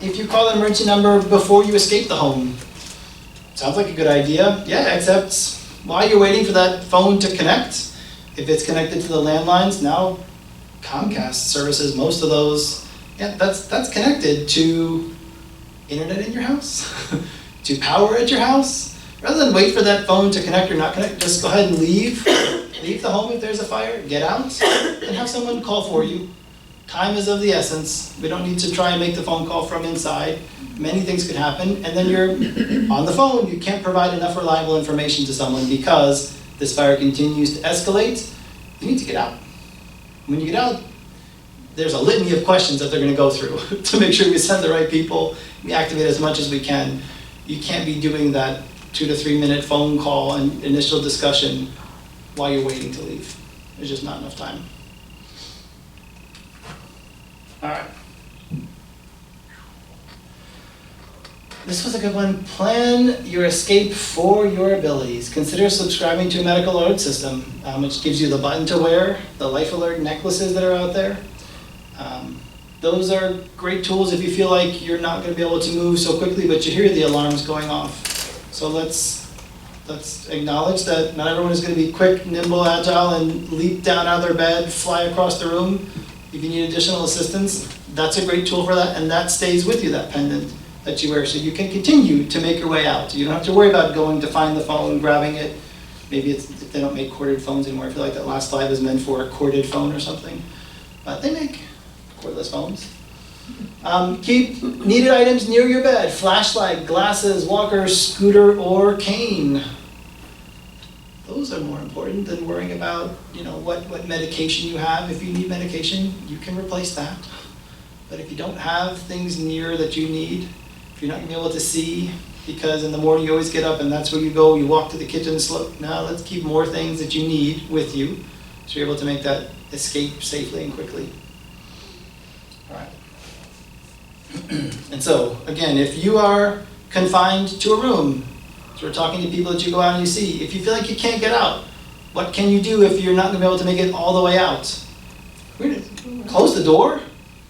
if you call an emergency number before you escape the home, sounds like a good idea. Yeah, except while you're waiting for that phone to connect, if it's connected to the landlines, now Comcast services most of those. Yeah, that's connected to internet in your house, to power at your house. Rather than wait for that phone to connect or not connect, just go ahead and leave the home if there's a fire, get out, and have someone call for you. Time is of the essence. We don't need to try and make the phone call from inside. Many things could happen, and then you're on the phone. You can't provide enough reliable information to someone because this fire continues to escalate. You need to get out. When you get out, there's a litany of questions that they're going to go through to make sure we send the right people, we activate as much as we can. You can't be doing that 2 to 3 minute phone call and initial discussion while you're waiting to leave. There's just not enough time. All right. This was a good one. Plan your escape for your abilities. Consider subscribing to a medical alert system, which gives you the button to wear, the life alert necklaces that are out there. Those are great tools if you feel like you're not going to be able to move so quickly, but you hear the alarms going off. So let's acknowledge that not everyone is going to be quick, nimble, agile, and leap down out of their bed, fly across the room. If you need additional assistance, that's a great tool for that, and that stays with you, that pendant that you wear, so you can continue to make your way out. You don't have to worry about going to find the phone, grabbing it. Maybe if they don't make corded phones anymore. I feel like that last slide was meant for a corded phone or something. But they make cordless phones. Keep needed items near your bed. Flashlight, glasses, walker, scooter, or cane. Those are more important than worrying about, what medication you have. If you need medication, you can replace that. But if you don't have things near that you need, if you're not going to be able to see, because in the morning you always get up and that's where you go, you walk to the kitchen slow. Now let's keep more things that you need with you, so you're able to make that escape safely and quickly. All right. And so, again, if you are confined to a room, so we're talking to people that you go out and you see, if you feel like you can't get out, what can you do if you're not gonna be able to make it all the way out? We're gonna close the door,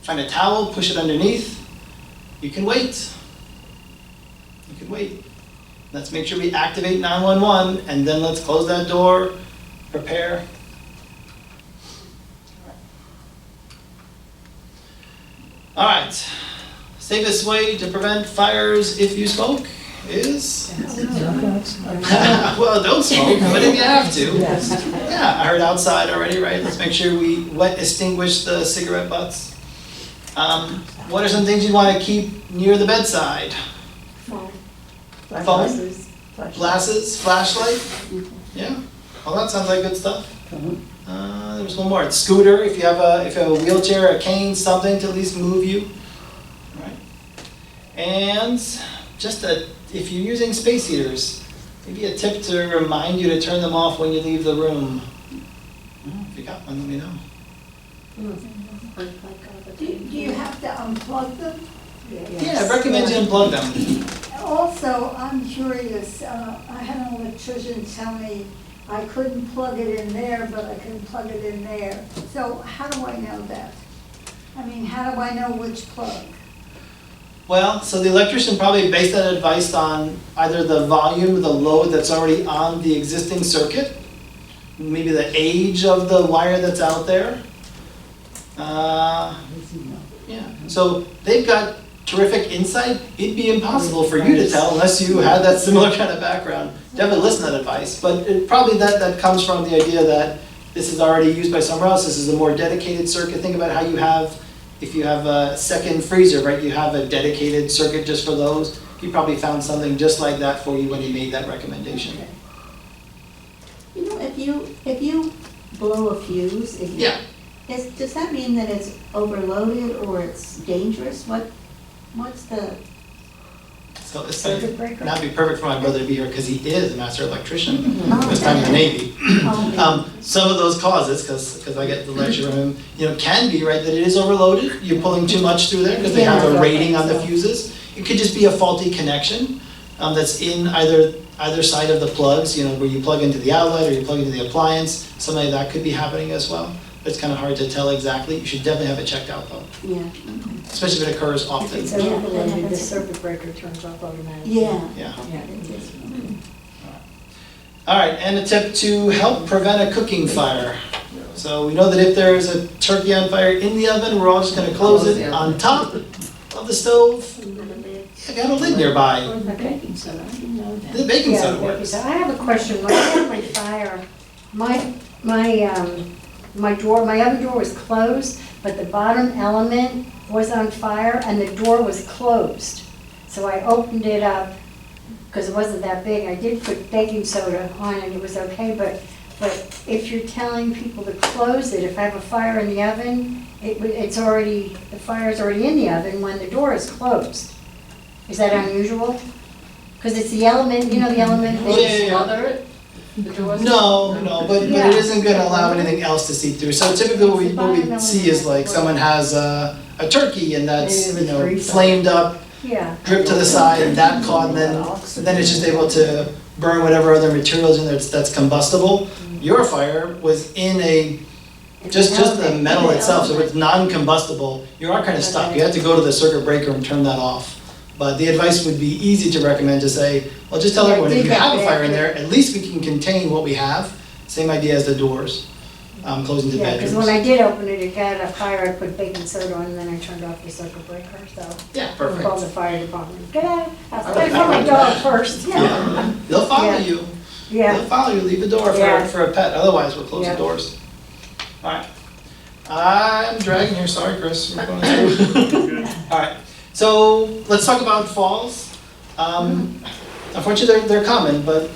find a towel, push it underneath. You can wait. You can wait. Let's make sure we activate 911, and then let's close that door, prepare. All right. Safest way to prevent fires if you smoke is? Well, don't smoke, but if you have to. Yeah, I heard outside already, right? Let's make sure we wet extinguish the cigarette butts. What are some things you want to keep near the bedside? Phone? Glasses, flashlight? Yeah, well, that sounds like good stuff. There's one more, scooter, if you have a wheelchair, a cane, something to at least move you. Right. And just if you're using space heaters, maybe a tip to remind you to turn them off when you leave the room. If you got one, let me know. Do you have to unplug them? Yeah, I recommend you unplug them. Also, I'm curious, I had an electrician tell me I couldn't plug it in there, but I can plug it in there. So how do I know that? I mean, how do I know which plug? Well, so the electrician probably based that advice on either the volume, the load that's already on the existing circuit, maybe the age of the wire that's out there. Yeah, so they've got terrific insight. It'd be impossible for you to tell unless you had that similar kind of background. Definitely listen to that advice, but probably that comes from the idea that this is already used by somewhere else. This is a more dedicated circuit. Think about how you have, if you have a second freezer, right? You have a dedicated circuit just for those. He probably found something just like that for you when he made that recommendation. You know, if you blow a fuse, Yeah. Does that mean that it's overloaded or it's dangerous? What's the So this circuit might breaker? not be perfect for my brother to be here because he is a master electrician, Oh, this time in the Navy. Oh, Some of those causes, because I get the lecture from him, can be, right, that it is overloaded. You're pulling too much through there because they have a rating on the fuses. It could just be a faulty connection that's in either side of the plugs, where you plug into the outlet or you plug into the appliance. Something like that could be happening as well. It's kind of hard to tell exactly. You should definitely have it checked out though, yeah. especially if it occurs often. It's overloaded, the circuit breaker turns off automatically. Yeah. Yeah. Yeah. All right, and a tip to help prevent a cooking fire. So we know that if there's a turkey on fire in the oven, we're all just going to close it on top of the stove. Yeah, got a lid nearby. Or the baking soda, I didn't know that. The baking Yeah, soda baking works. soda. I have a question. When I had my fire, my door, my oven door was closed, but the bottom element was on fire and the door was closed. So I opened it up, because it wasn't that big. I did put baking soda on and it was okay, but if you're telling people to close it, if I have a fire in the oven, the fire's already in the oven when the door is closed. Is that unusual? Because it's the element, the element. Yeah. Smother it? The doors? No, but Yeah. it isn't going to allow anything else to seep through. So typically what we see is like someone has a turkey and that's, flamed up, Yeah. drip to the side, and that caught, and then it's just able to burn whatever other materials in there that's combustible. Your fire was in just the metal itself, so it's non-combustible. You are kind of stuck. You have to go to the circuit breaker and turn that off. But the advice would be easy to recommend to say, well, just tell Yeah, everyone, if dig you that have a back fire in in. there, at least we can contain what we have. Same idea as the doors, closing to Yeah, because bedrooms. when I did open it, it got a fire, I put baking soda on, and then I turned off the circuit breaker, so. Yeah, I called perfect. the fire department. Get out, I gotta call my dog first, yeah. Yeah, they'll follow Yeah. you. Yeah, They'll follow you, leave the door Yeah. for a pet, otherwise we'll close the Yeah. doors. All right. I'm dragging here, sorry, Chris. We're going through. All right, so let's talk about falls. Unfortunately, they're common, but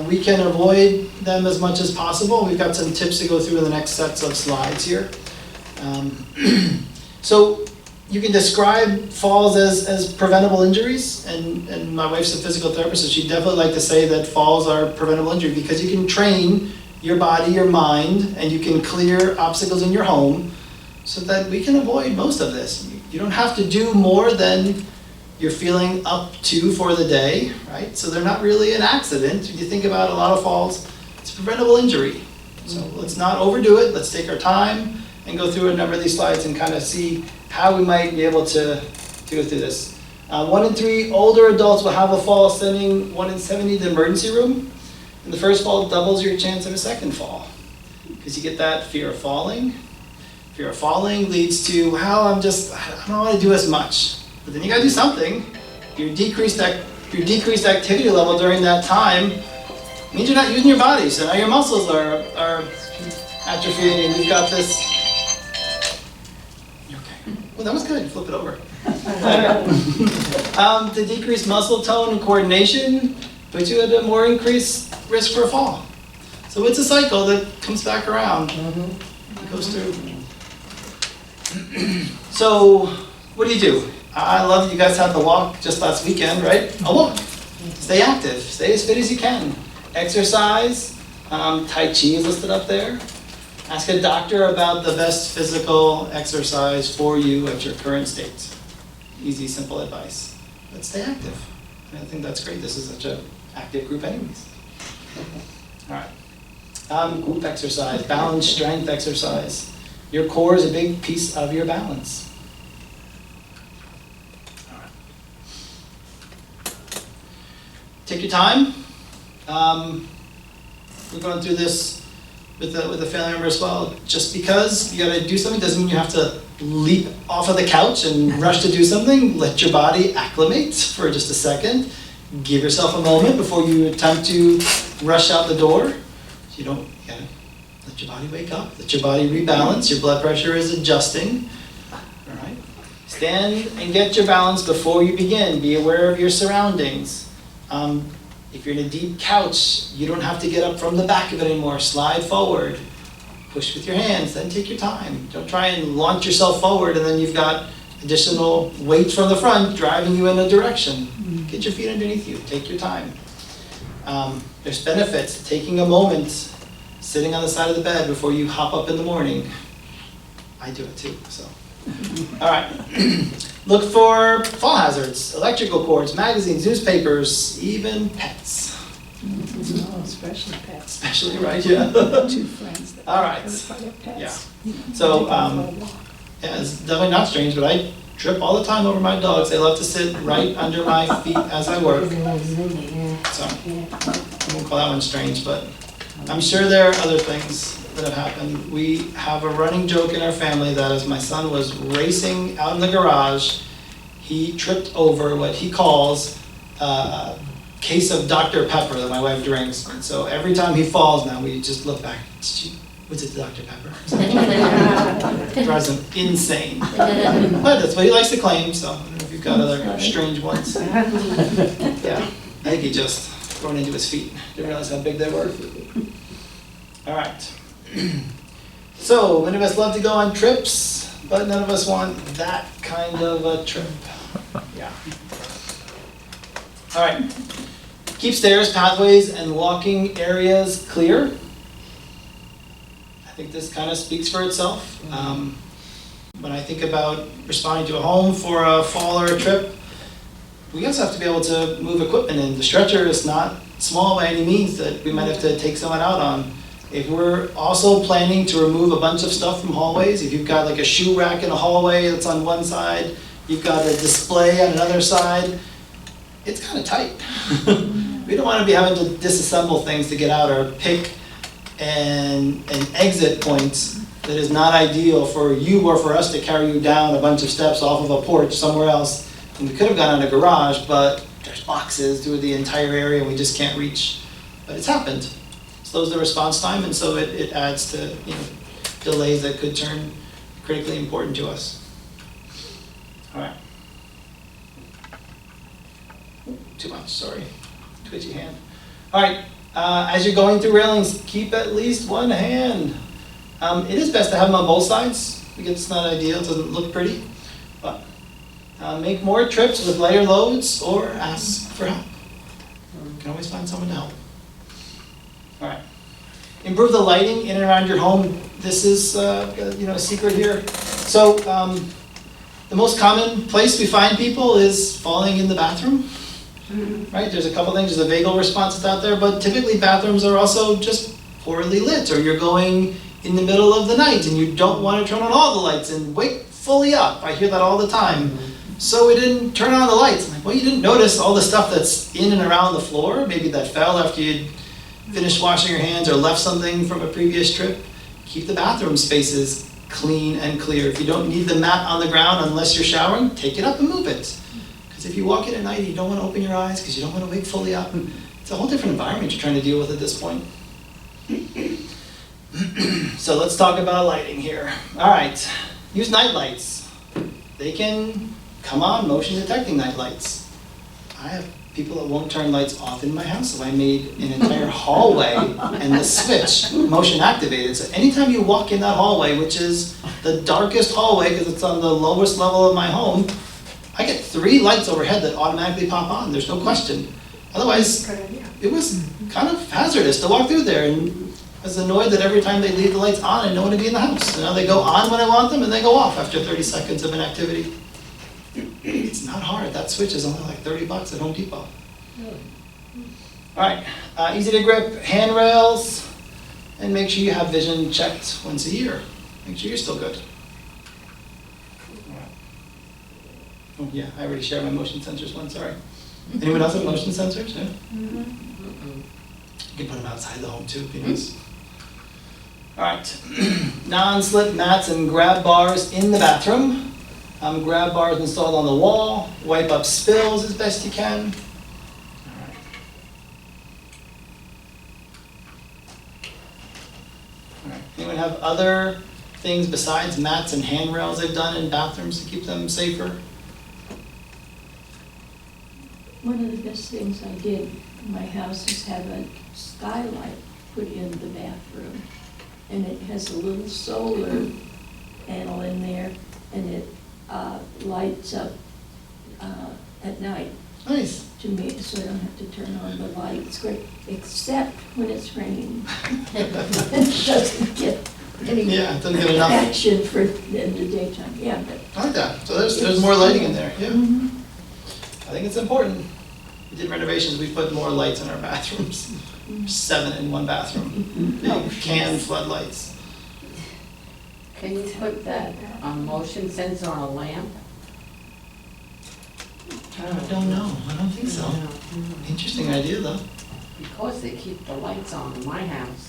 we can avoid them as much as possible. We've got some tips to go through in the next sets of slides here. So you can describe falls as preventable injuries, and my wife's a physical therapist, so she'd definitely like to say that falls are preventable injury because you can train your body, your mind, and you can clear obstacles in your home so that we can avoid most of this. You don't have to do more than you're feeling up to for the day, right? So they're not really an accident. If you think about a lot of falls, it's a preventable injury. So let's not overdo it. Let's take our time and go through a number of these slides and kind of see how we might be able to go through this. 1 in 3 older adults will have a fall, sending 1 in 70 to the emergency room. And the first fall doubles your chance of a second fall because you get that fear of falling. Fear of falling leads to, well, I don't want to do as much. But then you got to do something. Your decreased activity level during that time means you're not using your body. So now your muscles are atrophying and you've got this. Okay. Well, that was good. Flip it over. The decreased muscle tone and coordination puts you at a more increased risk for a fall. So it's a cycle that comes back around. It goes through. So what do? I love that you guys had the walk just last weekend, right? A walk. Stay active. Stay as fit as you can. Exercise. Tai Chi is listed up there. Ask a doctor about the best physical exercise for you at your current state. Easy, simple advice. But stay active. And I think that's great. This is such an active group anyways. All right. Group exercise, balance, strength exercise. Your core is a big piece of your balance. All right. Take your time. We're going through this with a family member as well. Just because you got to do something doesn't mean you have to leap off of the couch and rush to do something. Let your body acclimate for just a second. Give yourself a moment before you attempt to rush out the door. You gotta let your body wake up, let your body rebalance. Your blood pressure is adjusting. All right. Stand and get your balance before you begin. Be aware of your surroundings. If you're in a deep couch, you don't have to get up from the back of it anymore. Slide forward. Push with your hands, then take your time. Don't try and launch yourself forward and then you've got additional weight from the front driving you in a direction. Get your feet underneath you, take your time. There's benefits to taking a moment, sitting on the side of the bed before you hop up in the morning. I do it too, so. All right. Look for fall hazards, electrical cords, magazines, newspapers, even pets. Oh, especially pets. Especially, right, yeah. 2 friends that All right. have pets. Yeah. So, yeah, it's definitely not strange, but I trip all the time over my dogs. They love to sit right under my feet as I work. So, I won't call that one strange, but I'm sure there are other things that have happened. We have a running joke in our family that as my son was racing out in the garage, he tripped over what he calls a case of Dr. Pepper that my wife drinks. And so every time he falls now, we just look back. Was it Dr. Pepper? It drives him insane. But that's what he likes to claim, so I don't know if you've got other strange ones. Yeah, I think he just thrown into his feet. Didn't realize how big they were. All right. So, many of us love to go on trips, but none of us want that kind of a trip. Yeah. All right. Keep stairs, pathways, and walking areas clear. I think this kind of speaks for itself. When I think about responding to a home for a fall or a trip, we also have to be able to move equipment in. The stretcher is not small by any means that we might have to take someone out on. If we're also planning to remove a bunch of stuff from hallways, if you've got like a shoe rack in a hallway that's on one side, you've got a display on another side, it's kind of tight. We don't want to be having to disassemble things to get out or pick an exit point that is not ideal for you or for us to carry you down a bunch of steps off of a porch somewhere else. And we could have gone in a garage, but there's boxes through the entire area and we just can't reach. But it's happened. Slows the response time, and so it adds to delays that could turn critically important to us. All right. Too much, sorry. Twitchy hand. All right, as you're going through railings, keep at least one hand. It is best to have them on both sides because it's not ideal, it doesn't look pretty. But make more trips with lighter loads or ask for help. You can always find someone to help. All right. Improve the lighting in and around your home. This is a secret here. So the most common place we find people is falling in the bathroom. Right? There's a couple things. There's a vagal response that's out there, but typically bathrooms are also just poorly lit, or you're going in the middle of the night and you don't want to turn on all the lights and wake fully up. I hear that all the time. So we didn't turn on the lights. I'm like, well, you didn't notice all the stuff that's in and around the floor, maybe that fell after you'd finished washing your hands or left something from a previous trip. Keep the bathroom spaces clean and clear. If you don't need the mat on the ground unless you're showering, take it up and move it. Because if you walk in at night and you don't want to open your eyes because you don't want to wake fully up, it's a whole different environment you're trying to deal with at this point. So let's talk about lighting here. All right, use night lights. They can come on motion detecting night lights. I have people that won't turn lights off in my house, so I made an entire hallway and the switch motion activated. So anytime you walk in that hallway, which is the darkest hallway because it's on the lowest level of my home, I get 3 lights overhead that automatically pop on. There's no question. Otherwise, it was kind of hazardous to walk through there, and I was annoyed that every time they leave the lights on, I know when to be in the house. So now they go on when I want them, and they go off after 30 seconds of inactivity. It's not hard. That switch is only like $30 at Home Depot. All right, easy to grip handrails, and make sure you have vision checked once a year. Make sure you're still good. Oh yeah, I already shared my motion sensors one, sorry. Anyone else have motion sensors? Yeah? You can put them outside the home too, if you nice. All right, non-slip mats and grab bars in the bathroom. Grab bars installed on the wall. Wipe up spills as best you can. All right. Anyone have other things besides mats and handrails they've done in bathrooms to keep them safer? One of the best things I did in my house is have a skylight put in the bathroom. And it has a little solar panel in there, and it lights up at night Nice. to me, so I don't have to turn on the light. It's great, except when it's raining. It doesn't get any Yeah, it doesn't get enough. action for in the daytime, yeah, but. I like that. So there's more lighting in there, yeah. Mhm. I think it's important. We did renovations, we put more lights in our bathrooms. 7 in one bathroom. Big can floodlights. Can you put that motion sensor on a lamp? I don't know, I don't think so. Interesting idea though. Because they keep the lights on in my house.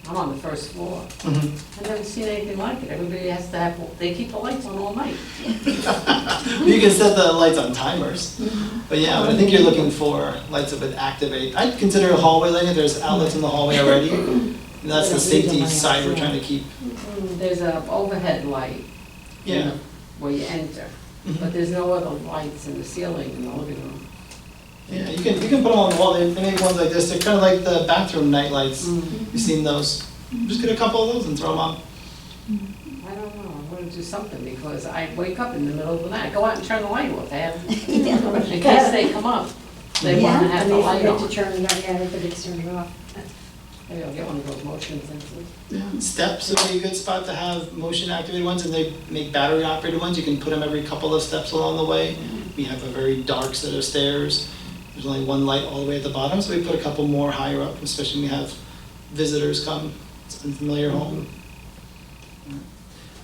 I'm on the first floor. Mhm. I've never seen anything like it. Everybody has to have, they keep the lights on all night. You can set the lights on timers. But yeah, but I think you're looking for lights that would activate. I'd consider a hallway lighting, there's outlets in the hallway already. And that's the safety side we're trying to keep. There's a overhead light. you Yeah. know, where you enter. Mhm. But there's no other lights in the ceiling in the living room. Yeah, you can put them on the wall, they make ones like this, they're kind of like the bathroom night lights. You've seen those. Just get a couple of those and throw them on. I don't know, I want to do something because I wake up in the middle of the night, go out and turn the light off, in case they come up, they want to have the light on. turn it on, yeah, everybody's turning it off. Maybe I'll get one of those motion sensors. Yeah. Steps would be a good spot to have motion activated ones, and they make battery operated ones. You can put them every couple of steps along the way. We have a very dark set of stairs. There's only one light all the way at the bottom, so we put a couple more higher up, especially when we have visitors come. It's an unfamiliar home.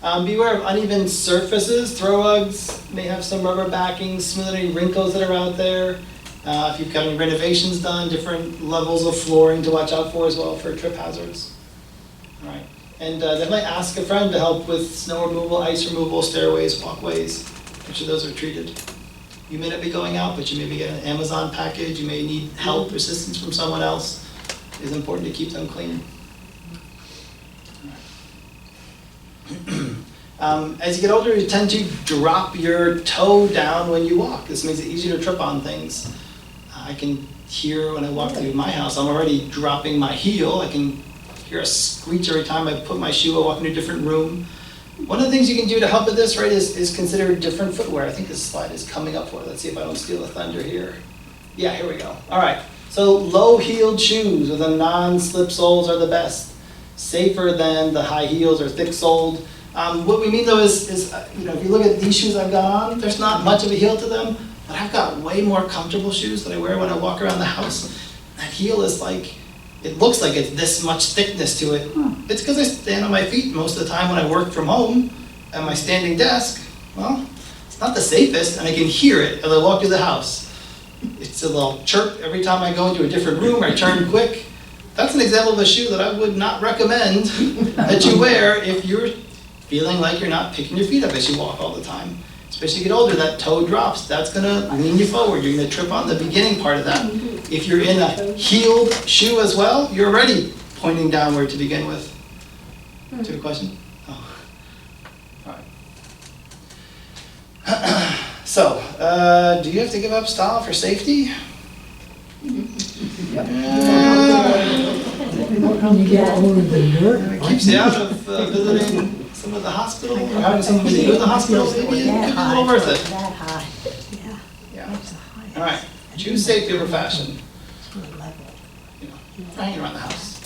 Beware of uneven surfaces. Throw rugs may have some rubber backings, smooth any wrinkles that are out there. If you've got any renovations done, different levels of flooring to watch out for as well for trip hazards. All right, and definitely ask a friend to help with snow removal, ice removal, stairways, walkways. Make sure those are treated. You may not be going out, but you may be getting an Amazon package. You may need help or assistance from someone else. It is important to keep them clean. As you get older, you tend to drop your toe down when you walk. This makes it easier to trip on things. I can hear when I walk through my house, I'm already dropping my heel. I can hear a screech every time I put my shoe or walk into a different room. One of the things you can do to help with this, right, is consider different footwear. I think this slide is coming up for it. Let's see if I don't steal the thunder here. Yeah, here we go. All right. So low-heeled shoes with a non-slip soles are the best. Safer than the high heels or thick-soled. What we mean though is, if you look at these shoes I've got on, there's not much of a heel to them, but I've got way more comfortable shoes that I wear when I walk around the house. That heel is like, it looks like it's this much thickness to it. It's because I stand on my feet most of the time when I work from home at my standing desk. Well, it's not the safest, and I can hear it as I walk through the house. It's a little chirp every time I go into a different room or I turn quick. That's an example of a shoe that I would not recommend that you wear if you're feeling like you're not picking your feet up as you walk all the time. Especially as you get older, that toe drops. That's gonna lean you forward. You're gonna trip on the beginning part of that. If you're in a heeled shoe as well, you're already pointing downward to begin with. Do you have a question? Oh. All right. So, do you have to give up style for safety? It keeps you out of visiting some of the hospital, or having someone visit you in the hospital, maybe it could be a little worth it. That high, yeah. Yeah. All right, choose safety over fashion. Hanging around the house.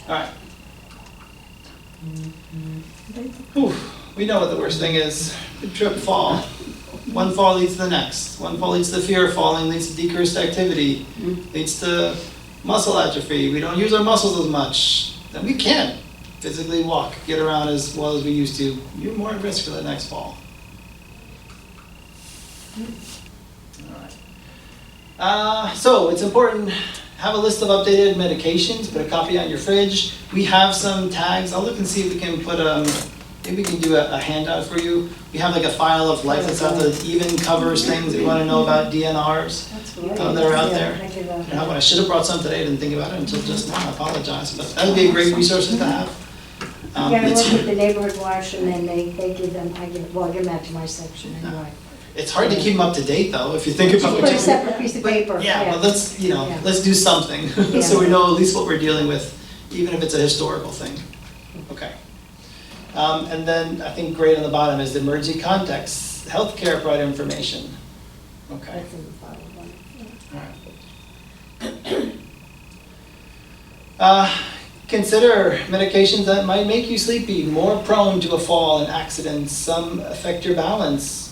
All right. Whew. We know what the worst thing is. Good trip, fall. One fall leads to the next. One fall leads to fear of falling, leads to decreased activity, leads to muscle atrophy. We don't use our muscles as much. Then we can't physically walk, get around as well as we used to. You're more at risk for the next fall. All right. So it's important, have a list of updated medications, put a copy on your fridge. We have some tags. I'll look and see if we can put maybe we can do a handout for you. We have like a file of life that's out there that even covers things that you want to know about DNRs that are out there. I should have brought some today, I didn't think about it until just now, I apologize. But that would be a great resource to have. Yeah, I work with the neighborhood watch and then they give them, I give them out to my section anyway. It's hard to keep them up to date though, if you think about Put a separate piece of paper. Yeah, but let's, Yeah. let's do something, so we know at least what we're dealing with, even if it's a historical thing. Okay. And then I think great on the bottom is the emergency context, healthcare provider information. Okay. That's in the file. All right. Consider medications that might make you sleepy, more prone to a fall and accidents. Some affect your balance.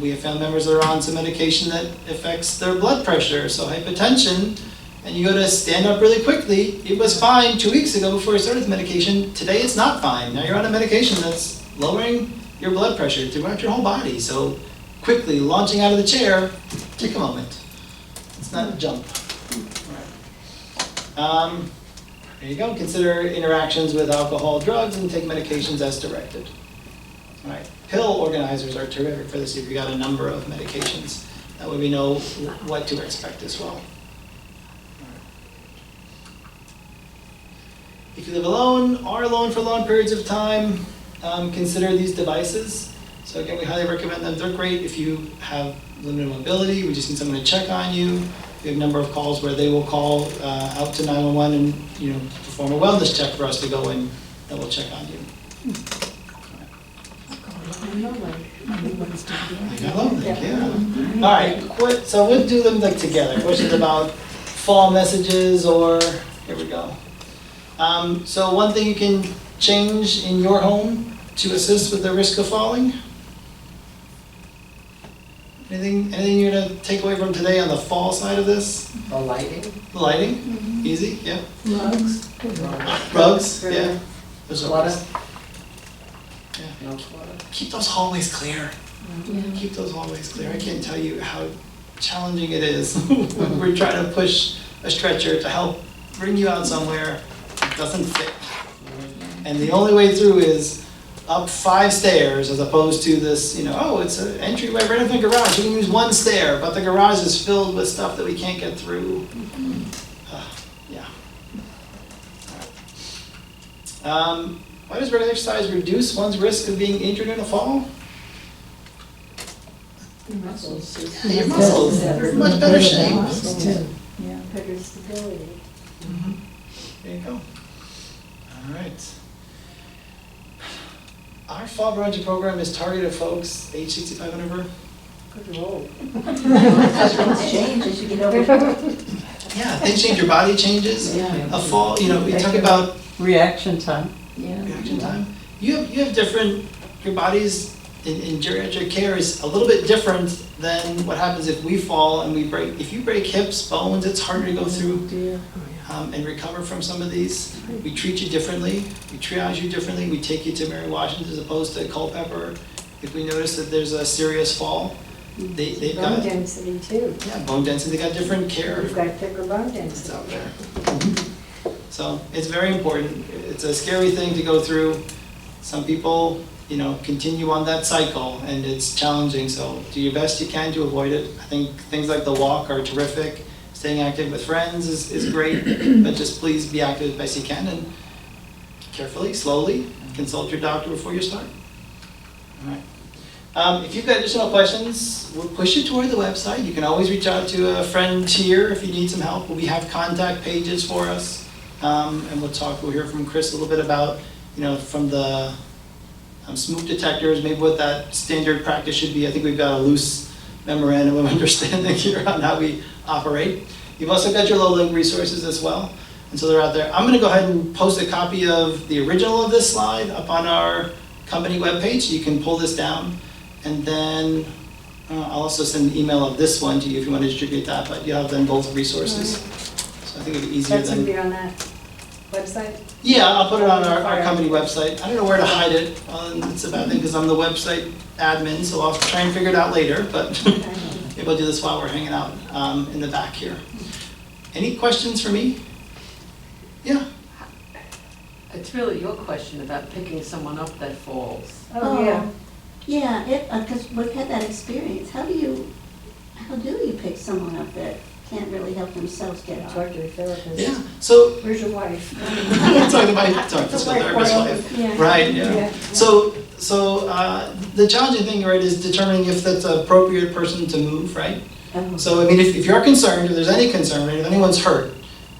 We have found members that are on some medication that affects their blood pressure, so hypertension, and you go to stand up really quickly. It was fine 2 weeks ago before you started the medication. Today it's not fine. Now you're on a medication that's lowering your blood pressure throughout your whole body. So quickly launching out of the chair, take a moment. It's not a jump. All right. There you go. Consider interactions with alcohol, drugs, and take medications as directed. All right. Pill organizers are terrific for this if you got a number of medications. That way we know what to expect as well. If you live alone, are alone for long periods of time, consider these devices. So again, we highly recommend them. They're great if you have limited mobility. We just need someone to check on you. We have a number of calls where they will call out to 911 and perform a wellness check for us to go in and we'll check on you. Yeah. All right. So we'll do them together. Questions about fall messages or here we go. So one thing you can change in your home to assist with the risk of falling? Anything you're gonna take away from today on the fall side of this? The lighting. The lighting? Easy, yeah. Rugs. Rugs, yeah. Those are Clutter. nice. Yeah. No clutter. Keep those hallways clear. Keep those hallways clear. I can't tell you how challenging it is when we're trying to push a stretcher to help bring you out somewhere. It doesn't fit. And the only way through is up 5 stairs as opposed to this, it's an entryway right up in the garage. You can use 1 stair, but the garage is filled with stuff that we can't get through. Yeah. Why does regular exercise reduce one's risk of being injured in a fall? Your muscles. Your muscles are in much better shape. Yeah, better stability. There you go. All right. Our fall prevention program is targeted folks age 65 and over. Things change as you get older. Yeah, things change, your body changes. A fall, you know, we talk about Reaction time. Yeah. reaction time. You have different, your body's in geriatric care is a little bit different than what happens if we fall and we break. If you break hips, bones, it's harder to go through and recover from some of these. We treat you differently, we triage you differently, we take you to Mary Washington as opposed to Culpeper. If we notice that there's a serious fall, they've got, Bone density too. yeah, bone density, they got different care. We've got thicker bone It's density. out there. So it's very important. It's a scary thing to go through. Some people, you know, continue on that cycle and it's challenging. So do your best you can to avoid it. I think things like the walk are terrific. Staying active with friends is great, but just please be active as best you can and carefully, slowly, consult your doctor before you start. All right. If you've got additional questions, we'll push you toward the website. You can always reach out to a friend here if you need some help. We have contact pages for us. And we'll hear from Chris a little bit about, you know, from the smoke detectors, maybe what that standard practice should be. I think we've got a loose memorandum of understanding here on how we operate. You've also got your low-link resources as well. And so they're out there. I'm going to go ahead and post a copy of the original of this slide up on our company webpage. So you can pull this down. And then I'll also send an email of this one to you if you want to distribute that, but you have then both resources. So I think it'd be easier That's gonna than. be on that website? Yeah, I'll put it on our company website. I don't know where to hide it. It's a bad thing because I'm the website admin, so I'll try and figure it out later, but maybe I'll do this while we're hanging out in the back here. Any questions for me? Yeah. It's really your question about picking someone up that falls. Oh, yeah. Yeah, because we've had that experience. How do you pick someone up that can't really help themselves get up? Talk to your therapist. Yeah. So Where's your wife? talk to my physical therapist wife. Yeah. Right. Yeah. Yeah. So the challenging thing, right, is determining if that's an appropriate person to move, right? So, I mean, if you're concerned, if there's any concern, right, if anyone's hurt,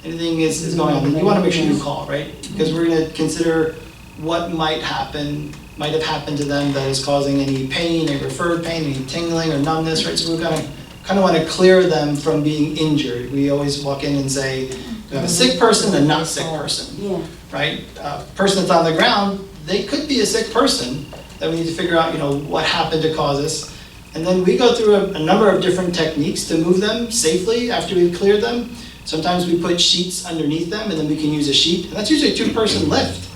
anything is going on, then you want to make sure you call, right? Because we're going to consider what might have happened to them that is causing any pain, any referred pain, any tingling or numbness, right? So we're going to kind of want to clear them from being injured. We always walk in and say, we have a sick person and a not sick person, Yeah. right? A person that's on the ground, they could be a sick person that we need to figure out, you know, what happened to cause this. And then we go through a number of different techniques to move them safely after we've cleared them. Sometimes we put sheets underneath them and then we can use a sheet. And that's usually a two-person lift.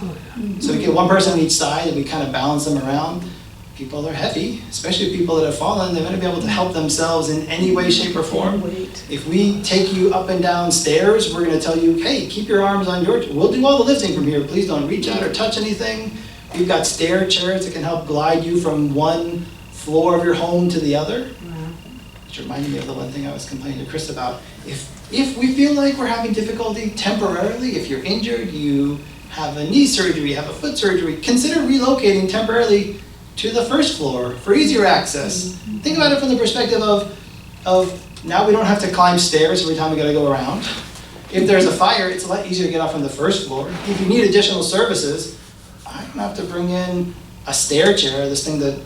So we get one person on each side and we kind of balance them around. People are heavy, especially people that have fallen, they're going to be able to help themselves in any way, shape, or form. If we take you up and down stairs, we're going to tell you, hey, keep your arms on we'll do all the lifting from here. Please don't reach out or touch anything. We've got stair chairs that can help glide you from one floor of your home to the other. Which reminded me of the one thing I was complaining to Chris about. If we feel like we're having difficulty temporarily, if you're injured, you have a knee surgery, have a foot surgery, consider relocating temporarily to the first floor for easier access. Think about it from the perspective of now we don't have to climb stairs every time we gotta go around. If there's a fire, it's a lot easier to get off from the first floor. If you need additional services, I don't have to bring in a stair chair, this thing that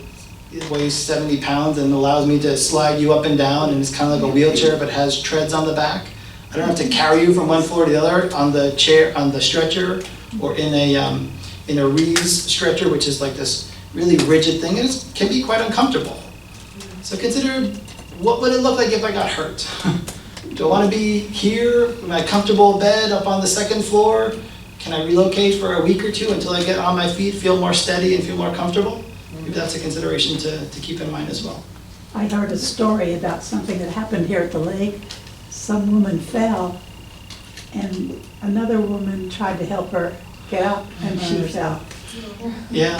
weighs 70 pounds and allows me to slide you up and down, and it's kind of like a wheelchair but has treads on the back. I don't have to carry you from one floor to the other on the chair, on the stretcher, or in a Reeves stretcher, which is like this really rigid thing, and it can be quite uncomfortable. So consider, what would it look like if I got hurt? Do I want to be here in my comfortable bed up on the second floor? Can I relocate for a week or two until I get on my feet, feel more steady and feel more comfortable? Maybe that's a consideration to keep in mind as well. I heard a story about something that happened here at the lake. Some woman fell, and another woman tried to help her get up, and she fell. Yeah.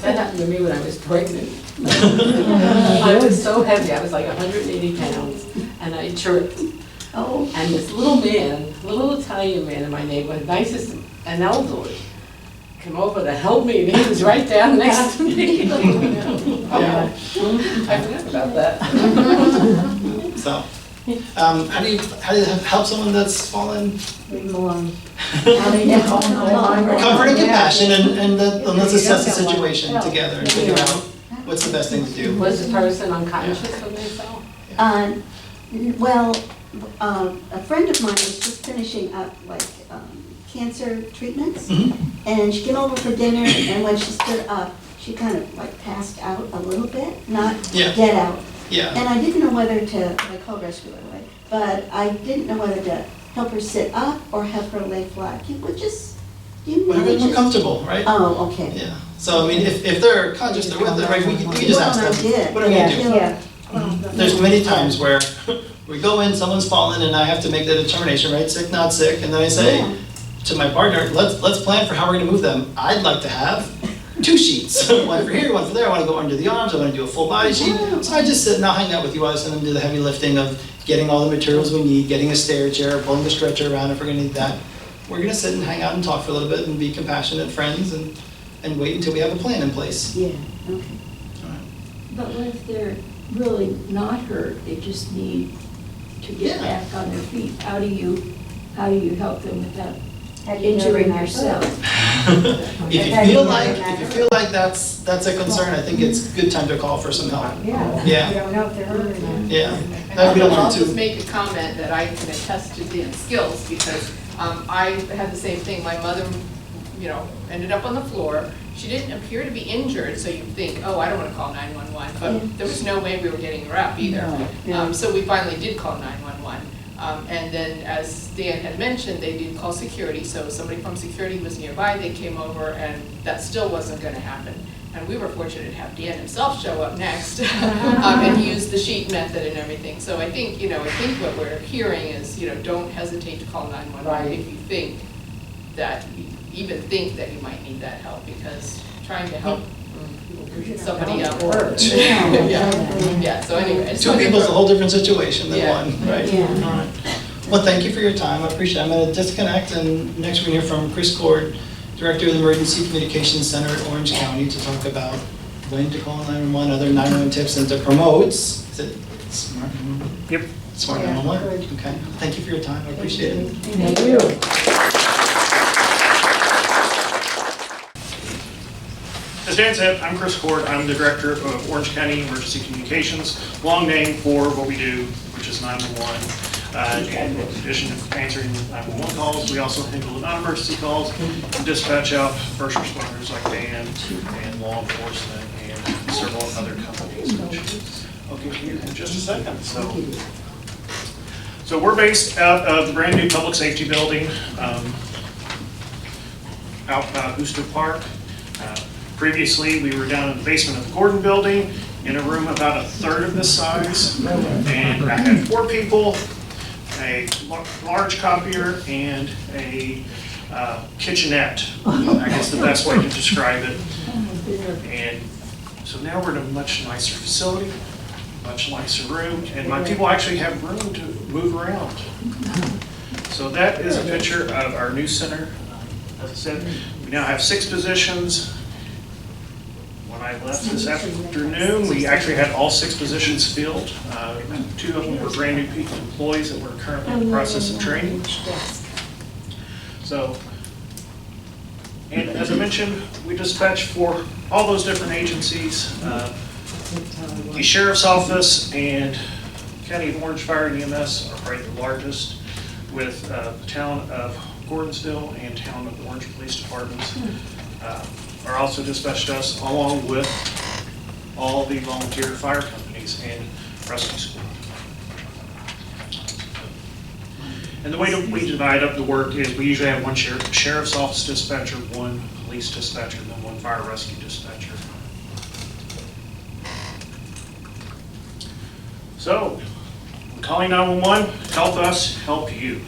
That happened to me when I was pregnant. I was so heavy, I was like 180 pounds, and I tripped. Oh. And this little man, little Italian man in my neighborhood, nicest and elderly, came over to help me, and he was right down next to me. Yeah. I forgot about that. So, How do you help someone that's fallen? Leave them alone. Comfort Comfort and compassion, and let's assess the situation together and figure out what's the best thing to do. Was the person unconscious when they fell? Well, a friend of mine was just finishing up like cancer treatments, and she came over for dinner, and when she stood up, she kind of like passed out a little bit, not dead out. Yeah. And I didn't know whether to, I called rescue right away, but I didn't know whether to help her sit up or have her lay flat. You would just, you Whatever's really more just. comfortable, right? Oh, okay. Yeah. So I mean, if they're conscious, they're with it, right? We can just ask Well, I them. did. What are we gonna do? Yeah. There's many times where we go in, someone's fallen, and I have to make the determination, right? Sick, not sick, and then I say to my partner, let's plan for how we're gonna move them. I'd like to have 2 sheets, one for here, one for there. I want to go under the arms. I want to do a full body sheet. So I just sit and I'll hang out with you while I send them to do the heavy lifting of getting all the materials we need, getting a stair chair, pulling the stretcher around if we're gonna need that. We're gonna sit and hang out and talk for a little bit and be compassionate friends and wait until we have a plan in place. Yeah, okay. But what if they're really not hurt, they just need to get back on their feet? How do you help them without injuring yourself? If you feel like that's a concern, I think it's a good time to call for some help. Yeah. Yeah. You don't know if they're hurt or not. Yeah. And We don't I'll want just to. make a comment that I can attest to Dan's skills, because I had the same thing. My mother, ended up on the floor. She didn't appear to be injured, so you'd think, oh, I don't want to call 911, but there was no way we were getting her up either. So we finally did call 911. And then, as Dan had mentioned, they did call security, so somebody from security was nearby, they came over, and that still wasn't gonna happen. And we were fortunate to have Dan himself show up next, and use the sheet method and everything. So I think what we're hearing is, don't hesitate to call 911 if you think that you might need that help, because trying to help somebody out. Yeah, so anyway. 2 people is a whole different situation than Yeah. 1, right? Yeah. All right. Well, thank you for your time. I appreciate it. I'm going to disconnect, and next we're going to hear from Chris Cord, Director of the Emergency Communications Center at Orange County, to talk about when to call 911, other 911 tips, and to promote, is it Smart 911? Yep. Smart 911? Okay. Thank you for your time. I appreciate it. Thank you. As Dan said, I'm Chris Cord. I'm the Director of Orange County Emergency Communications, long name for what we do, which is 911. And in addition to answering 911 calls, we also handle non-emergency calls and dispatch out first responders like Dan and law enforcement and several other companies, which I'll get to you in just a second. So we're based out of the brand new public safety building out by Booster Park. Previously, we were down in the basement of the Gordon Building in a room about 1/3 of this size. And I had 4 people, a large copier, and a kitchenette. I guess the best way to describe it. And so now we're in a much nicer facility, much nicer room, and my people actually have room to move around. So that is a picture of our new center. As I said, we now have 6 positions. When I left this afternoon, we actually had all 6 positions filled. 2 of them were brand new employees that were currently in the process of training. So, and as I mentioned, we dispatch for all those different agencies. The Sheriff's Office and County of Orange Fire and EMS are probably the largest, with the town of Gordonsville and town of Orange Police Departments are also dispatched us, along with all the volunteer fire companies and rescue squad. And the way that we divide up the work is we usually have 1 sheriff's office dispatcher, 1 police dispatcher, and then 1 fire rescue dispatcher. So, calling 911, help us help you.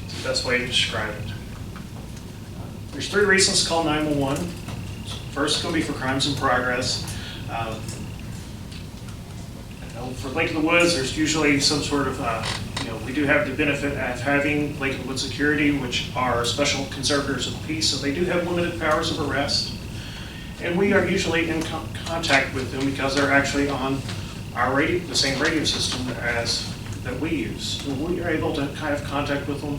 It's the best way to describe it. There's 3 reasons to call 911. First, it's going to be for crimes in progress. For Lake of the Woods, there's usually some sort of, we do have the benefit of having Lake of the Woods Security, which are special conservators of the peace, so they do have limited powers of arrest. And we are usually in contact with them because they're actually on our the same radio system as that we use. We are able to kind of contact with them.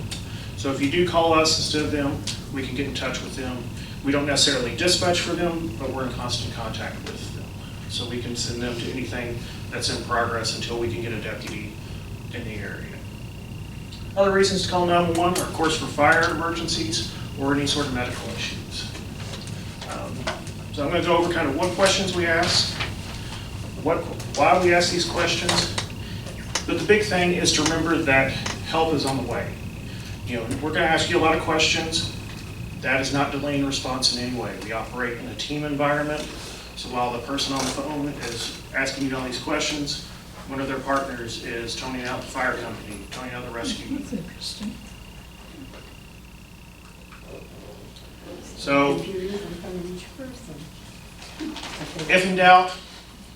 So if you do call us instead of them, we can get in touch with them. We don't necessarily dispatch for them, but we're in constant contact with them. So we can send them to anything that's in progress until we can get a deputy in the area. Other reasons to call 911 are, of course, for fire emergencies or any sort of medical issues. So I'm going to go over kind of what questions we ask, why we ask these questions. But the big thing is to remember that help is on the way. You know, we're going to ask you a lot of questions. That is not delaying response in any way. We operate in a team environment. So while the person on the phone is asking you all these questions, one of their partners is toning out the fire company, toning out the rescue. That's interesting. So if in doubt,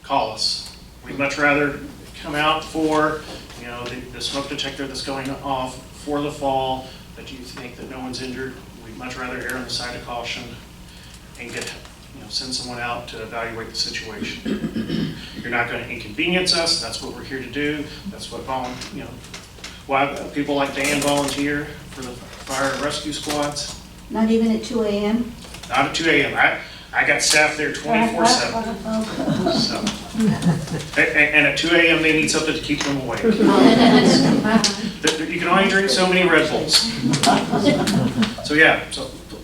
call us. We'd much rather come out for, you know, the smoke detector that's going off for the fall, that you think that no one's injured. We'd much rather err on the side of caution and get, you know, send someone out to evaluate the situation. You're not going to inconvenience us. That's what we're here to do. That's what why people like Dan volunteer for the fire and rescue squads. Not even at 2 a.m.? Not at 2 a.m. I got staff there 24/7. So, and at 2 a.m. they need something to keep them awake. You can only drink so many Red Bulls. So yeah.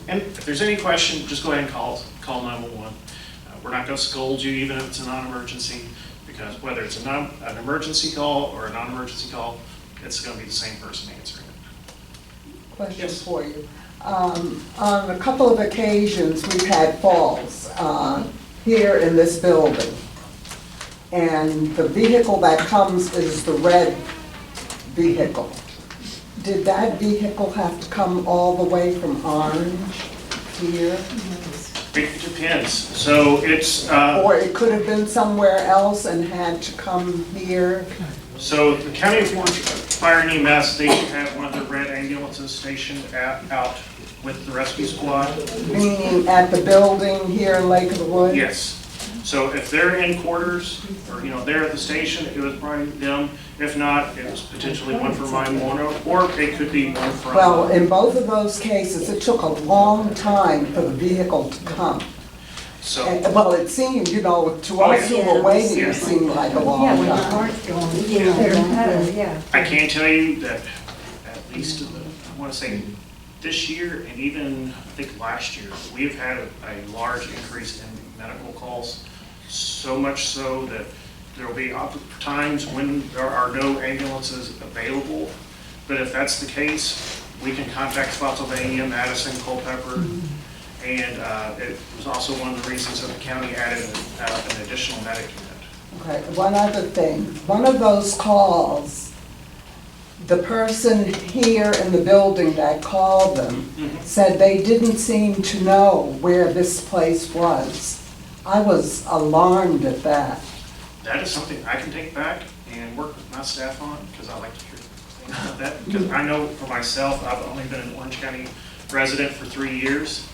And if there's any question, just go ahead and call 911. We're not going to scold you even if it's a non-emergency, because whether it's an emergency call or a non-emergency call, it's going to be the same person answering it. Question Yes. for you. On a couple of occasions, we've had falls here in this building. And the vehicle that comes is the red vehicle. Did that vehicle have to come all the way from Orange here? It depends. So it's... Or it could have been somewhere else and had to come here? So the County of Orange Fire and EMS, they have one of their red ambulances stationed out with the rescue squad. Meaning at the building here in Lake of the Woods? Yes. So if they're in quarters, or, you know, they're at the station, it was probably them. If not, it was potentially one from Mine Mono, or it could be one from... Well, in both of those cases, it took a long time for the vehicle to come. So, And, well, it seemed, you know, to us who were waiting, it seemed like a long Yeah, when the time. car's going, yeah. I can tell you that at least, I want to say this year and even I think last year, we've had a large increase in medical calls. So much so that there will be times when there are no ambulances available. But if that's the case, we can contact Spotsylvania, Madison, Culpeper. And it was also one of the reasons that the county added an additional medic unit. Okay, one other thing. One of those calls, the person here in the building that called them said they didn't seem to know where this place was. I was alarmed at that. That is something I can take back and work with my staff on, because I like to hear things like that. Because I know for myself, I've only been an Orange County resident for 3 years.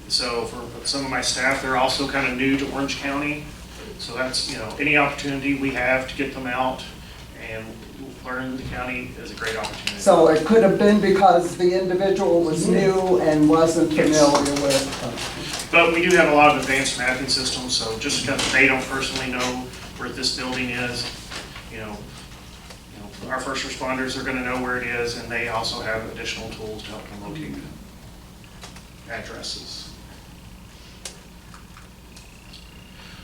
So for some of my staff, they're also kind of new to Orange County. So that's, you know, any opportunity we have to get them out and learn the county is a great opportunity. So it could have been because the individual was new and wasn't familiar with. But we do have a lot of advanced mapping systems, so just because they don't personally know where this building is, you know, our first responders are going to know where it is, and they also have additional tools to help them locate addresses.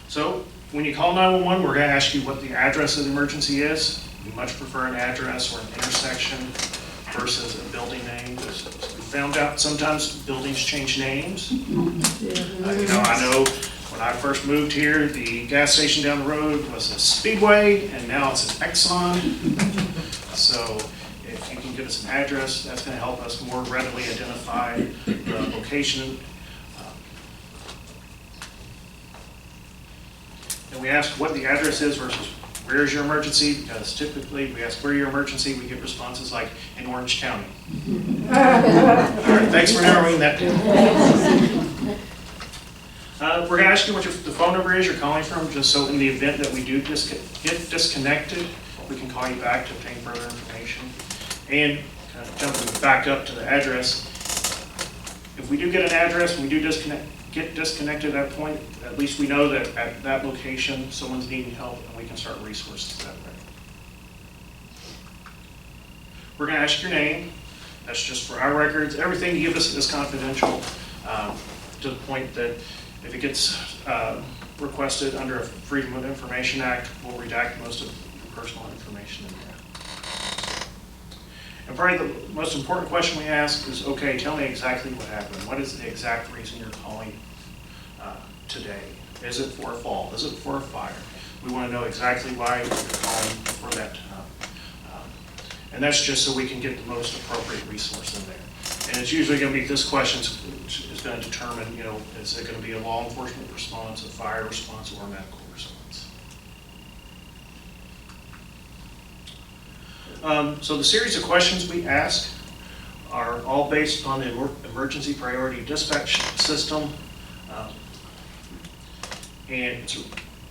So when you call 911, we're going to ask you what the address of the emergency is. We much prefer an address or an intersection versus a building name. We found out sometimes buildings change names. You know, I know when I first moved here, the gas station down the road was a Speedway, and now it's an Exxon. So if you can give us an address, that's going to help us more readily identify the location. And we ask what the address is versus where is your emergency, because typically we ask where your emergency, we get responses like in Orange County. All right, thanks for narrowing that down. We're going to ask you what the phone number is you're calling from, just so in the event that we do get disconnected, we can call you back to obtain further information. And kind of jumping back up to the address, if we do get an address and we do get disconnected at that point, at least we know that at that location, someone's needing help and we can start resources that way. We're gonna ask your name. That's just for our records. Everything you give us is confidential, to the point that if it gets requested under a Freedom of Information Act, we'll redact most of your personal information in there. And probably the most important question we ask is, okay, tell me exactly what happened. What is the exact reason you're calling today? Is it for a fall? Is it for a fire? We want to know exactly why you're calling for that. And that's just so we can get the most appropriate resource in there. And it's usually going to be, this question is going to determine, is it going to be a law enforcement response, a fire response, or a medical response. So the series of questions we ask are all based on the emergency priority dispatch system. And it's a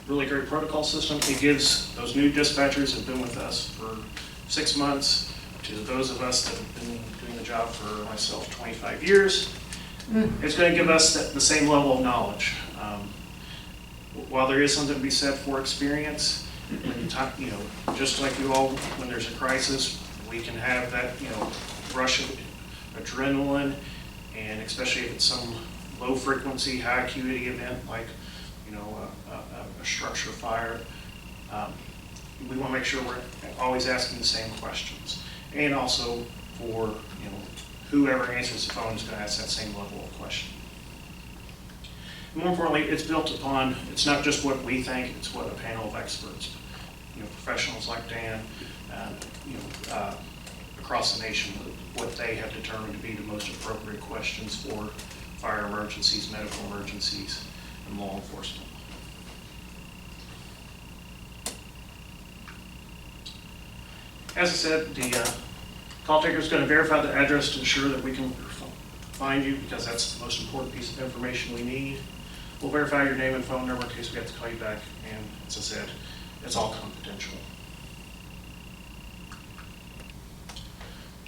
really great protocol system. It gives those new dispatchers that have been with us for 6 months to those of us that have been doing the job for myself 25 years. It's going to give us the same level of knowledge. While there is something to be said for experience, when you talk, just like you all, when there's a crisis, we can have that, rush of adrenaline, and especially if it's some low frequency, high acuity event like, a structure fire. We want to make sure we're always asking the same questions, and also for whoever answers the phone is going to ask that same level of question. More importantly, it's built upon, it's not just what we think, it's what a panel of experts, professionals like Dan, across the nation, what they have determined to be the most appropriate questions for fire emergencies, medical emergencies, and law enforcement. As I said, the call taker is going to verify the address to ensure that we can find you, because that's the most important piece of information we need. We'll verify your name and phone number in case we have to call you back, and as I said, it's all confidential.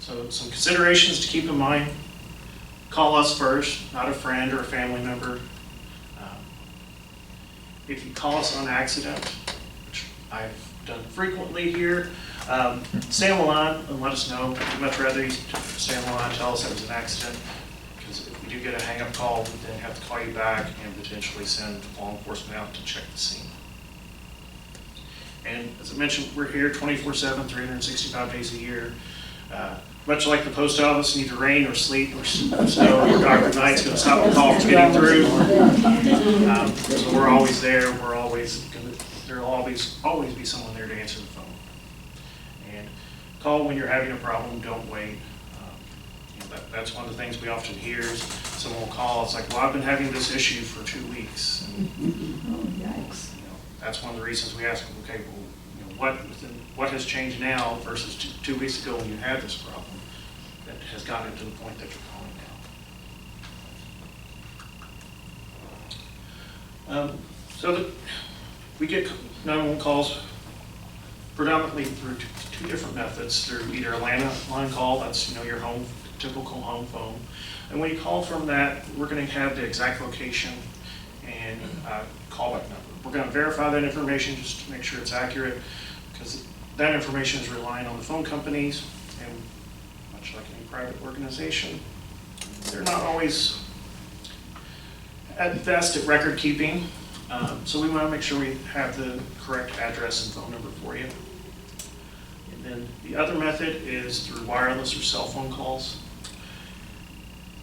So some considerations to keep in mind: call us first, not a friend or a family member. If you call us on accident, which I've done frequently here, stay on the line and let us know. I'd much rather you stay on the line and tell us it was an accident, because if we do get a hang-up call, we then have to call you back and potentially send law enforcement out to check the scene. And as I mentioned, we're here 24/7, 365 days a year. Much like the post office, neither rain or sleet or snow or dark or night's going to stop a call from getting through. So we're always there. We're always there'll always be someone there to answer the phone. And call when you're having a problem. Don't wait. That's one of the things we often hear is someone will call. It's like, well, I've been having this issue for 2 weeks. And, Yikes. that's one of the reasons we ask them, okay, well, what has changed now versus 2 weeks ago when you had this problem that has gotten it to the point that you're calling now. So that we get 911 calls predominantly through two different methods. Through either a landline call, that's your home, typical home phone, and when you call from that, we're going to have the exact location and callback number. We're going to verify that information just to make sure it's accurate, because that information is relying on the phone companies, and much like any private organization, they're not always at best at record keeping. So we want to make sure we have the correct address and phone number for you. And then the other method is through wireless or cell phone calls.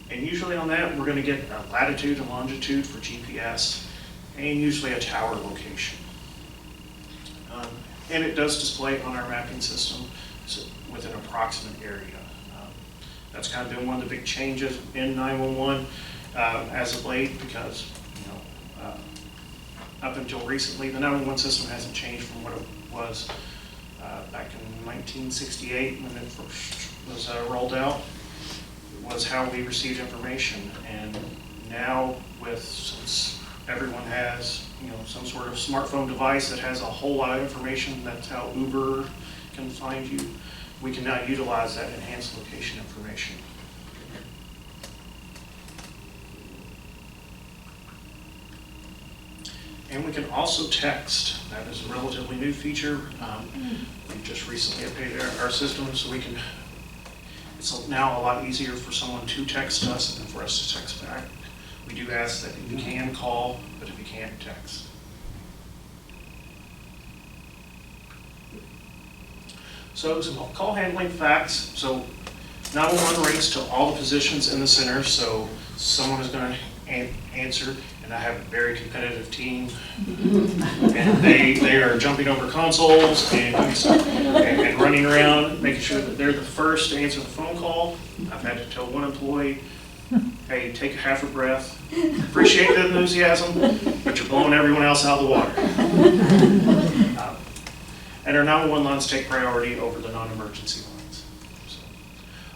And usually on that, we're going to get a latitude and longitude for GPS, and usually a tower location. And it does display on our mapping system with an approximate area. That's kind of been one of the big changes in 911 as of late, because up until recently, the 911 system hasn't changed from what it was back in 1968 when it first was rolled out. It was how we received information, and now since everyone has some sort of smartphone device that has a whole lot of information, that's how Uber can find you. We can now utilize that enhanced location information. And we can also text. That is a relatively new feature. We just recently updated our system, so we can, it's now a lot easier for someone to text us than for us to text back. We do ask that if you can call, but if you can't, text. So some call handling facts. So 911 rates to all the positions in the center. So someone is going to answer, and I have a very competitive team, and they are jumping over consoles and doing stuff and running around, making sure that they're the first to answer the phone call. I've had to tell one employee, hey, take half a breath. Appreciate the enthusiasm, but you're blowing everyone else out of the water. And our 911 lines take priority over the non-emergency lines. So,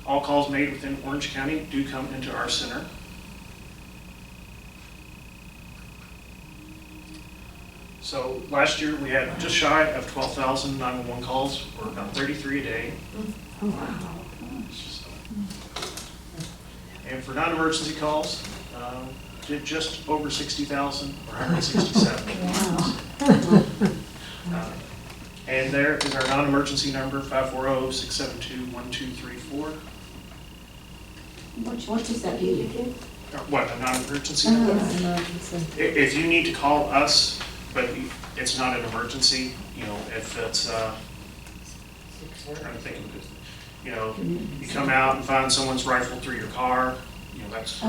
all calls made within Orange County do come into our center. So last year we had just shy of 12,000 911 calls, or about 33 a day. Oh, wow. And for non-emergency calls, did just over 60,000, or 167. Wow. And there is our non-emergency number, 540-672-1234. What does that mean? What, a non-emergency number? If you need to call us, but it's not an emergency, you know, if it's, I'm trying to think of it, you know, you come out and find someone's rifled through your car, you know, that's,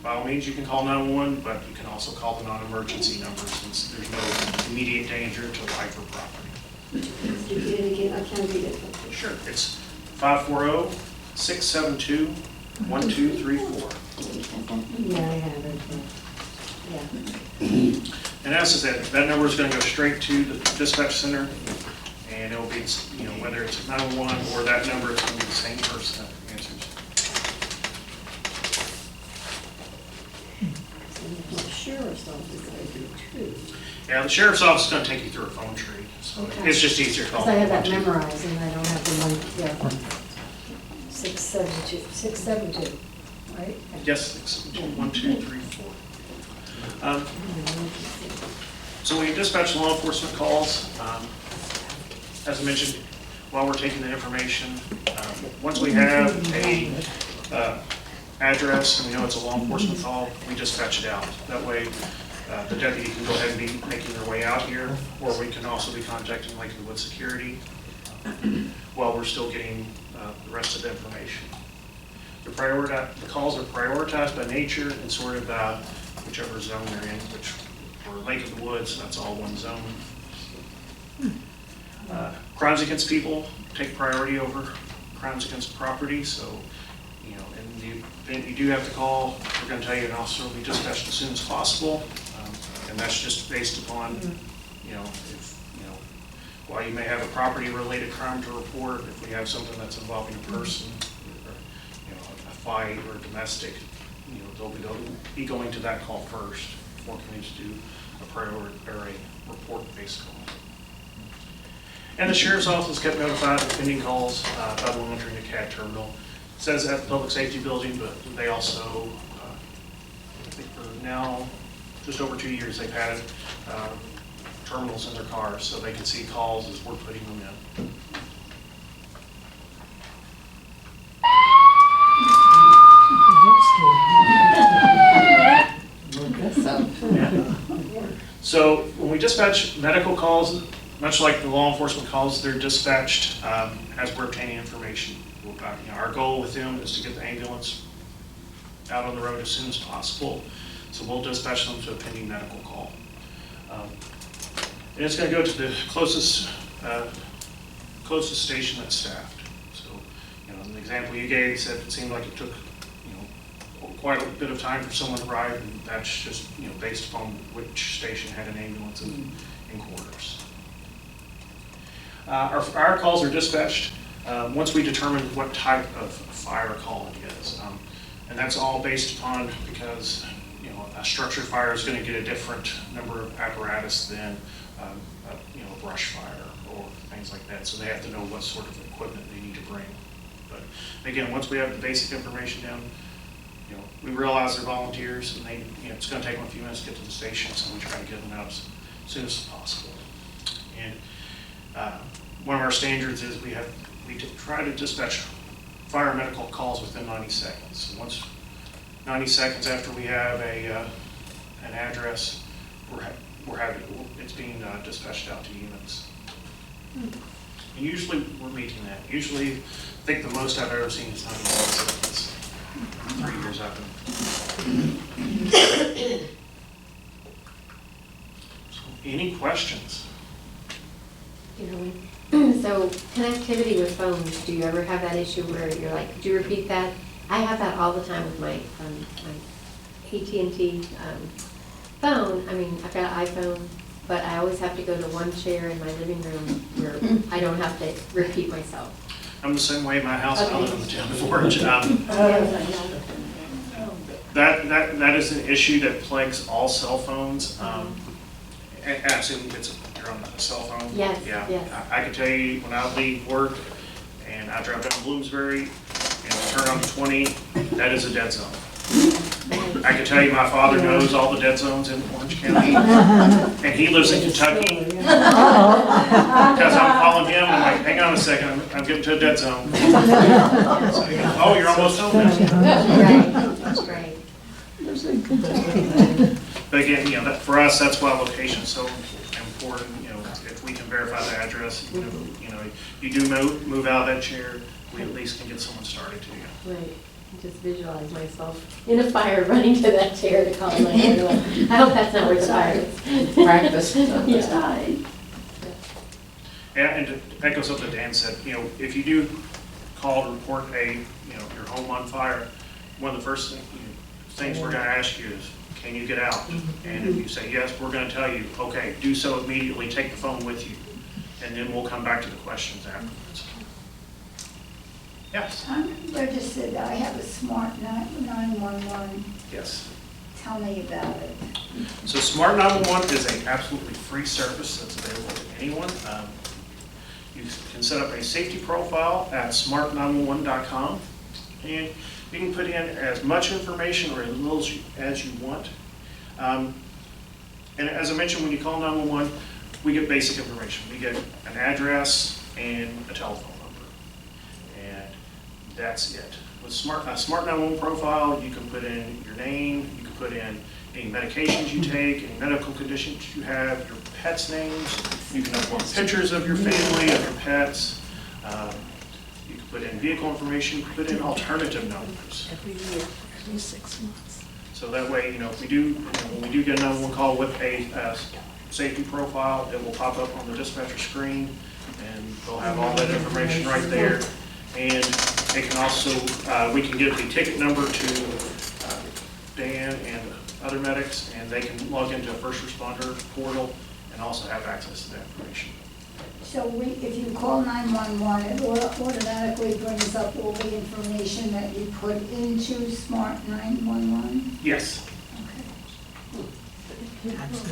by all means, you can call 911, but you can also call the non-emergency number since there's no immediate danger to life or property. I can't read it. Sure, it's 540-672-1234. Yeah, I have it. Yeah. And as I said, that number is going to go straight to the dispatch center, and it'll be, you know, whether it's 911 or that number, it's going to be the same person that answers. The sheriff's office, I do too. Yeah, the sheriff's office is going to take you through a phone tree, so Okay. it's just easier to call. Because I have that memorized and I don't have the one, yeah. 672, right? Yes, 672-1234. So we dispatch law enforcement calls. As I mentioned, while we're taking the information, once we have a address and we know it's a law enforcement call, we dispatch it out. That way, the deputy can go ahead and be making their way out here, or we can also be contacting Lakewood Security while we're still getting the rest of the information. The calls are prioritized by nature and sorted by whichever zone they're in, which for Lake of the Woods, that's all one zone. Crimes against people take priority over crimes against property, so, you know, in the event you do have to call, we're going to tell you an officer will be dispatched as soon as possible, and that's just based upon, you know, if, you know, while you may have a property-related crime to report, if we have something that's involving a person, or, you know, a fight or domestic, you know, they'll be going to that call first before coming to do a priority or a report-based call. And the sheriff's office kept notified of pending calls by the one entering the CAD terminal. It says at the public safety building, but they also, I think for now, just over 2 years, they've had terminals in their cars so they can see calls as we're putting them in. So when we dispatch medical calls, much like the law enforcement calls, they're dispatched as we're obtaining information. You know, our goal with them is to get the ambulance out on the road as soon as possible. So we'll dispatch them to a pending medical call. And it's going to go to the closest station that's staffed. So, you know, in the example you gave, said it seemed like it took, you know, quite a bit of time for someone to arrive, and that's just, you know, based upon which station had an ambulance in quarters. Our calls are dispatched once we determine what type of fire call it is. And that's all based upon, because, you know, a structured fire is going to get a different number of apparatus than, you know, a brush fire or things like that. So they have to know what sort of equipment they need to bring. But again, once we have the basic information down, we realize they're volunteers and they, it's going to take them a few minutes to get to the station, so we try to get them out as soon as possible. And one of our standards is we try to dispatch fire and medical calls within 90 seconds. So once 90 seconds after we have an address, it's being dispatched out to units. And usually we're meeting that. Usually, I think the most I've ever seen is 90 seconds. 3 years I've been. So, any questions? So connectivity with phones, do you ever have that issue where you're like, could you repeat that? I have that all the time with my AT&T phone. I mean, I've got an iPhone, but I always have to go to one chair in my living room where I don't have to repeat myself. I'm the same way in my house. I live in the town of Orange. That is an issue that plagues all cell phones. Absolutely, you're on a cell phone. Yes, yeah. yes. I can tell you when I leave work and I drive down Bloomsbury and turn on the 20, that is a dead zone. I can tell you my father knows all the dead zones in Orange County, and he lives in Kentucky. Because I'm calling him, and I'm like, hang on a second, I'm getting to a dead zone. So he goes, oh, you're almost home now. That's right. But again, for us, that's why location is so important. If we can verify the address, you do move out of that chair, we at least can get someone started to you. Right. Just visualize myself in a fire running to that chair to call 911. I hope that's not where the fire is. Practice. Yeah, and to echo something Dan said, if you do call to report your home on fire, one of the first things we're going to ask you is, can you get out? And if you say yes, we're going to tell you, okay, do so immediately, take the phone with you, and then we'll come back to the questions afterwards. Yes? I'm registered, I have a smart 911. Yes. Tell me about it. So Smart 911 is an absolutely free service that's available to anyone. You can set up a safety profile at smart911.com, and you can put in as much information or as little as you want. And as I mentioned, when you call 911, we get basic information. We get an address and a telephone number, and that's it. With Smart 911 profile, you can put in your name, you can put in any medications you take, any medical conditions you have, your pets' names. You can upload pictures of your family, of your pets. You can put in vehicle information, you can put in alternative numbers. Every year, every 6 months. So that way, if we do, when we do get a 911 call with a safety profile, it will pop up on the dispatcher screen, and they'll have all that information right there. And it can also, we can give the ticket number to Dan and other medics, and they can log into a first responder portal and also have access to that information. So if you call 911, it automatically brings up all the information that you put into Smart 911? Yes.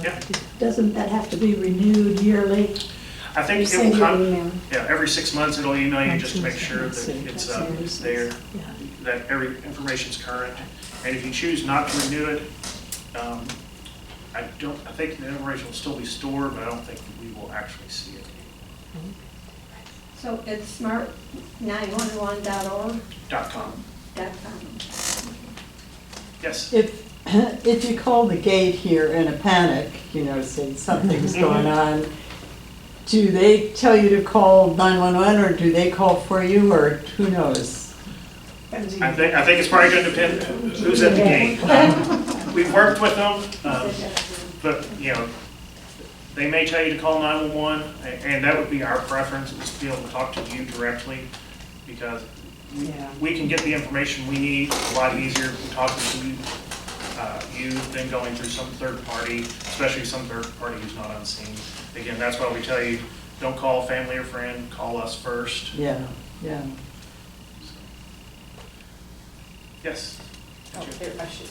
Yeah. Doesn't that have to be renewed yearly? I think it will come, every 6 months it'll email you just to make sure that it's there, that every information's current. And if you choose not to renew it, I think the information will still be stored, but I don't think we will actually see it. So it's smart911.org? .com. Yes. If you call the gate here in a panic, say something's going on, do they tell you to call 911 or do they call for you, or who knows? I think it's probably going to depend who's at the gate. We've worked with them, but they may tell you to call 911, and that would be our preference, is to be able to talk to you directly, because we can get the information we need a lot easier from talking to you than going through some third party, especially some third party who's not on scene. Again, that's why we tell you, don't call a family or friend, call us first. Yeah. Yes? Oh,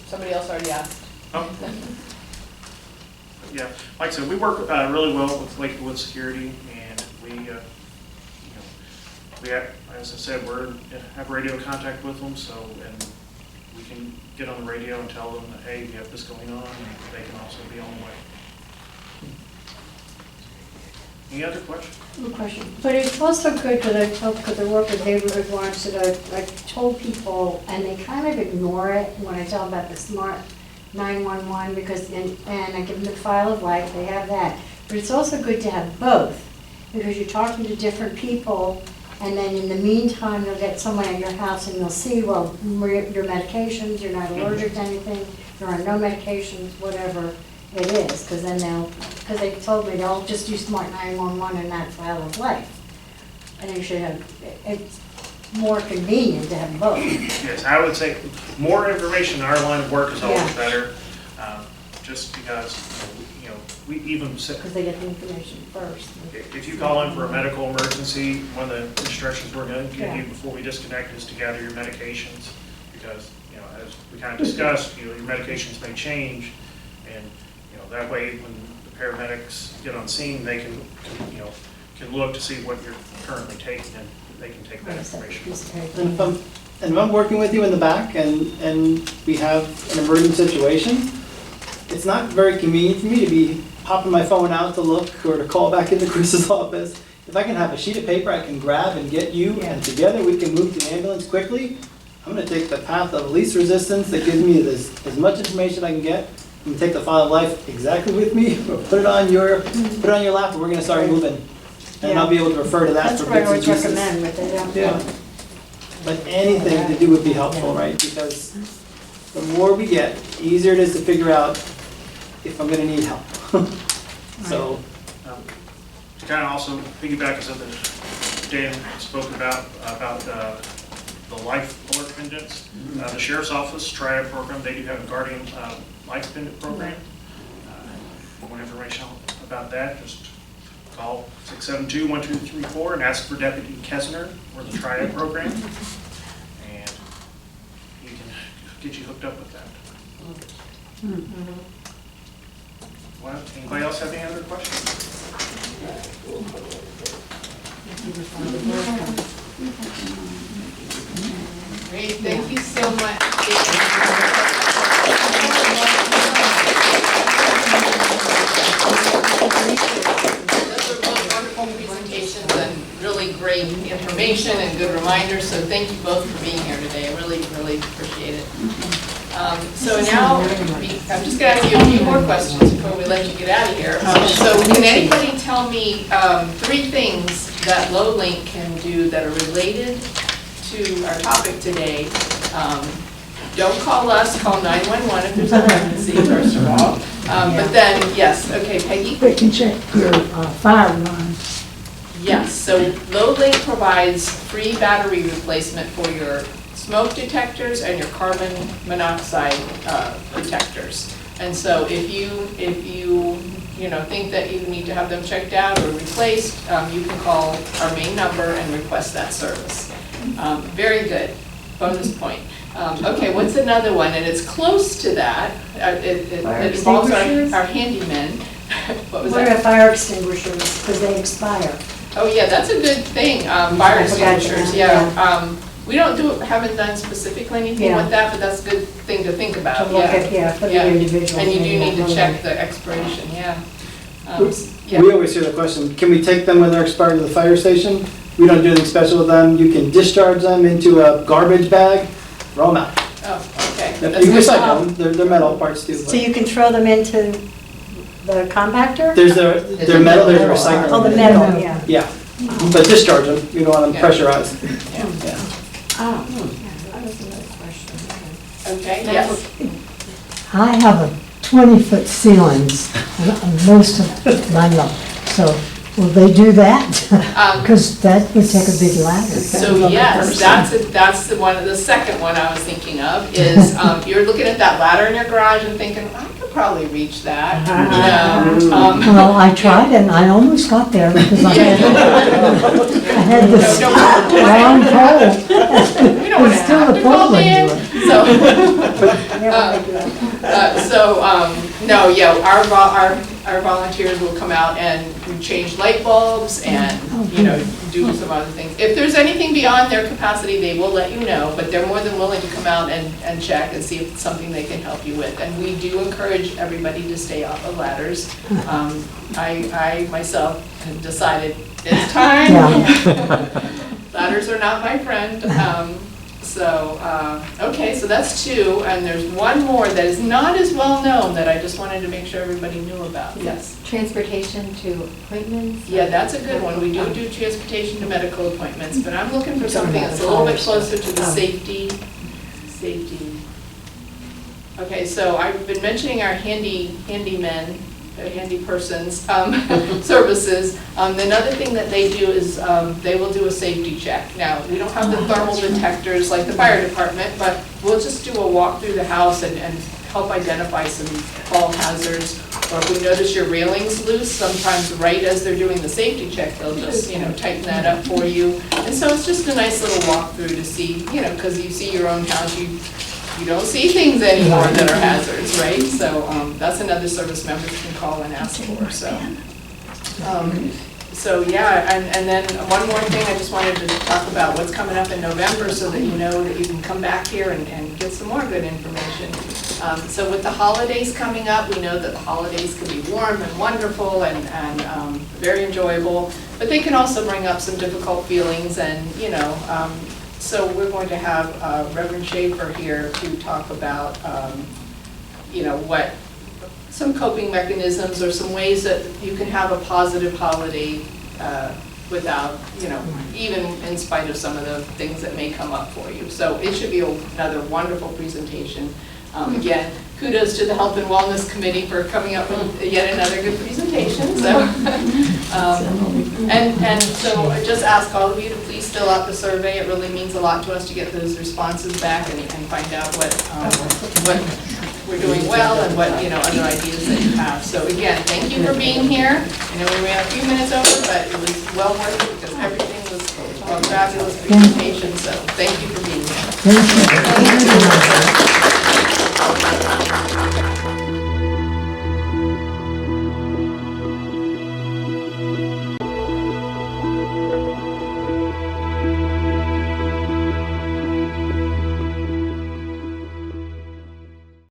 somebody else already asked. Oh. Yeah, like I said, we work really well with Lakewood Security, and we we have, as I said, have radio contact with them, so, and we can get on the radio and tell them that, hey, we have this going on, and they can also be on the way. Any other questions? No question. But it's also good, because I work with neighborhood watch, that I've told people, and they kind of ignore it when I tell them about the smart 911, because, and I give them the file of life, they have that. But it's also good to have both, because you're talking to different people, and then in the meantime, you'll get someone at your house and you'll see, well, your medications, you're not allergic to anything, there are no medications, whatever it is, because then because they told me they'll just do Smart 911 in that file of life. And you should have, it's more convenient to have both. Yes, I would say more information in our line of work is always Yeah. better, just because, we even said, Because they get the information first. if you call in for a medical emergency, one of the instructions we're going to give you Yeah. before we disconnect is to gather your medications, because, as we kind of discussed, your medications may change, and, that way, when the paramedics get on scene, they can look to see what you're currently taking, and they can take that information. And if I'm working with you in the back and we have an emergent situation, it's not very convenient for me to be popping my phone out to look or to call back into Chris's office. If I can have a sheet of paper I can grab and get you, and together we can move to the ambulance quickly, I'm gonna take the path of least resistance that gives me as much information I can get. I'm gonna take the file of life exactly with me, put it on your lap, and we're gonna start moving. And I'll be able to refer to that That's for what I bits and always pieces. recommend, but they don't. Yeah. But anything to do would be helpful, right? Because the more we get, the easier it is to figure out if I'm gonna need help. So, To kind of also piggyback on something Dan spoke about the life alert pendants. The sheriff's office, Triad program, they do have a guardian life pendant program. More information about that, just call 672-1234 and ask for Deputy Kessner or the Triad program, and he can get you hooked up with that. Well, anybody else have any other questions? Great, thank you so much. Those were both wonderful presentations and really great information and good reminders, so thank you both for being here today. I really, really appreciate it. So now, I'm just going to ask you a few more questions before we let you get out of here. So can anybody tell me 3 things that LowLink can do that are related to our topic today? Don't call us, call 911 if there's an emergency, first of all. But then, yes, okay, Peggy? We can check your fire alarm. Yes, so LowLink provides free battery replacement for your smoke detectors and your carbon monoxide detectors. And so if you think that you need to have them checked out or replaced, you can call our main number and request that service. Very good, bonus point. Okay, what's another one? And it's close to that. It involves our handymen. What was What that? are fire extinguishers, because they expire? Oh, yeah, that's a good thing, fire extinguishers, yeah. We haven't done specifically anything Yeah. with that, but that's a good thing to think about, To look at, yeah. for the Yeah. individual. And you do thing, need to not check really. the expiration, yeah. we always hear the question, can we take them when they're expired to the fire station? We don't do anything special with them. You can discharge them into a garbage bag, throw them out. Oh, okay. You That's can good. recycle them, they're metal parts too. So you can throw them into the compactor? They're metal, there's recycling. Oh, the metal, yeah. Yeah, but discharge them, you don't want them Yeah. pressurized. Yeah. Yeah. Oh. That was another question. Okay, yes. I have a 20-foot ceilings, and most of my lot, so will they do that? Because that would take a big ladder. So yes, that's the second one I was thinking of, is you're looking at that ladder in your garage and thinking, I could probably reach that. Well, I tried and I almost got there because I had this long pole. We don't want to Still have a to call pole in. into it. So, No, yeah, our volunteers will come out and change light bulbs and, you know, do some other things. If there's anything beyond their capacity, they will let you know, but they're more than willing to come out and check and see if it's something they can help you with. And we do encourage everybody to stay off of ladders. I myself have decided it's time. Ladders are not my friend. Okay, so that's 2, and there's one more that is not as well known that I just wanted to make sure everybody knew about. Yes? Transportation to appointments? Yeah, that's a good one. We do transportation to medical appointments, but I'm looking for something that's a little bit closer to the safety. Okay, so I've been mentioning our handymen, handy persons services. Another thing that they do is they will do a safety check. Now, we don't have the thermal detectors like the fire department, but we'll just do a walk through the house and help identify some fall hazards. Or if we notice your railing's loose, sometimes right as they're doing the safety check, they'll just, you know, tighten that up for you. And so it's just a nice little walk through to see, you know, because you see your own house, you don't see things anymore that are hazards, right? So that's another service members can call and ask for, so yeah, and then one more thing, I just wanted to talk about what's coming up in November so that you know that you can come back here and get some more good information. So with the holidays coming up, we know that the holidays can be warm and wonderful and very enjoyable, but they can also bring up some difficult feelings and, you know, so we're going to have Reverend Schaefer here to talk about, you know, some coping mechanisms or some ways that you can have a positive holiday without, you know, even in spite of some of the things that may come up for you. So it should be another wonderful presentation. Again, kudos to the Health and Wellness Committee for coming up with yet another good presentation. So, and so I just ask all of you to please fill out the survey. It really means a lot to us to get those responses back and find out what we're doing well and what, you know, other ideas that you have. So again, thank you for being here. I know we ran a few minutes over, but it was well worth it because everything was a fabulous presentation. So thank you for being here. Thank you.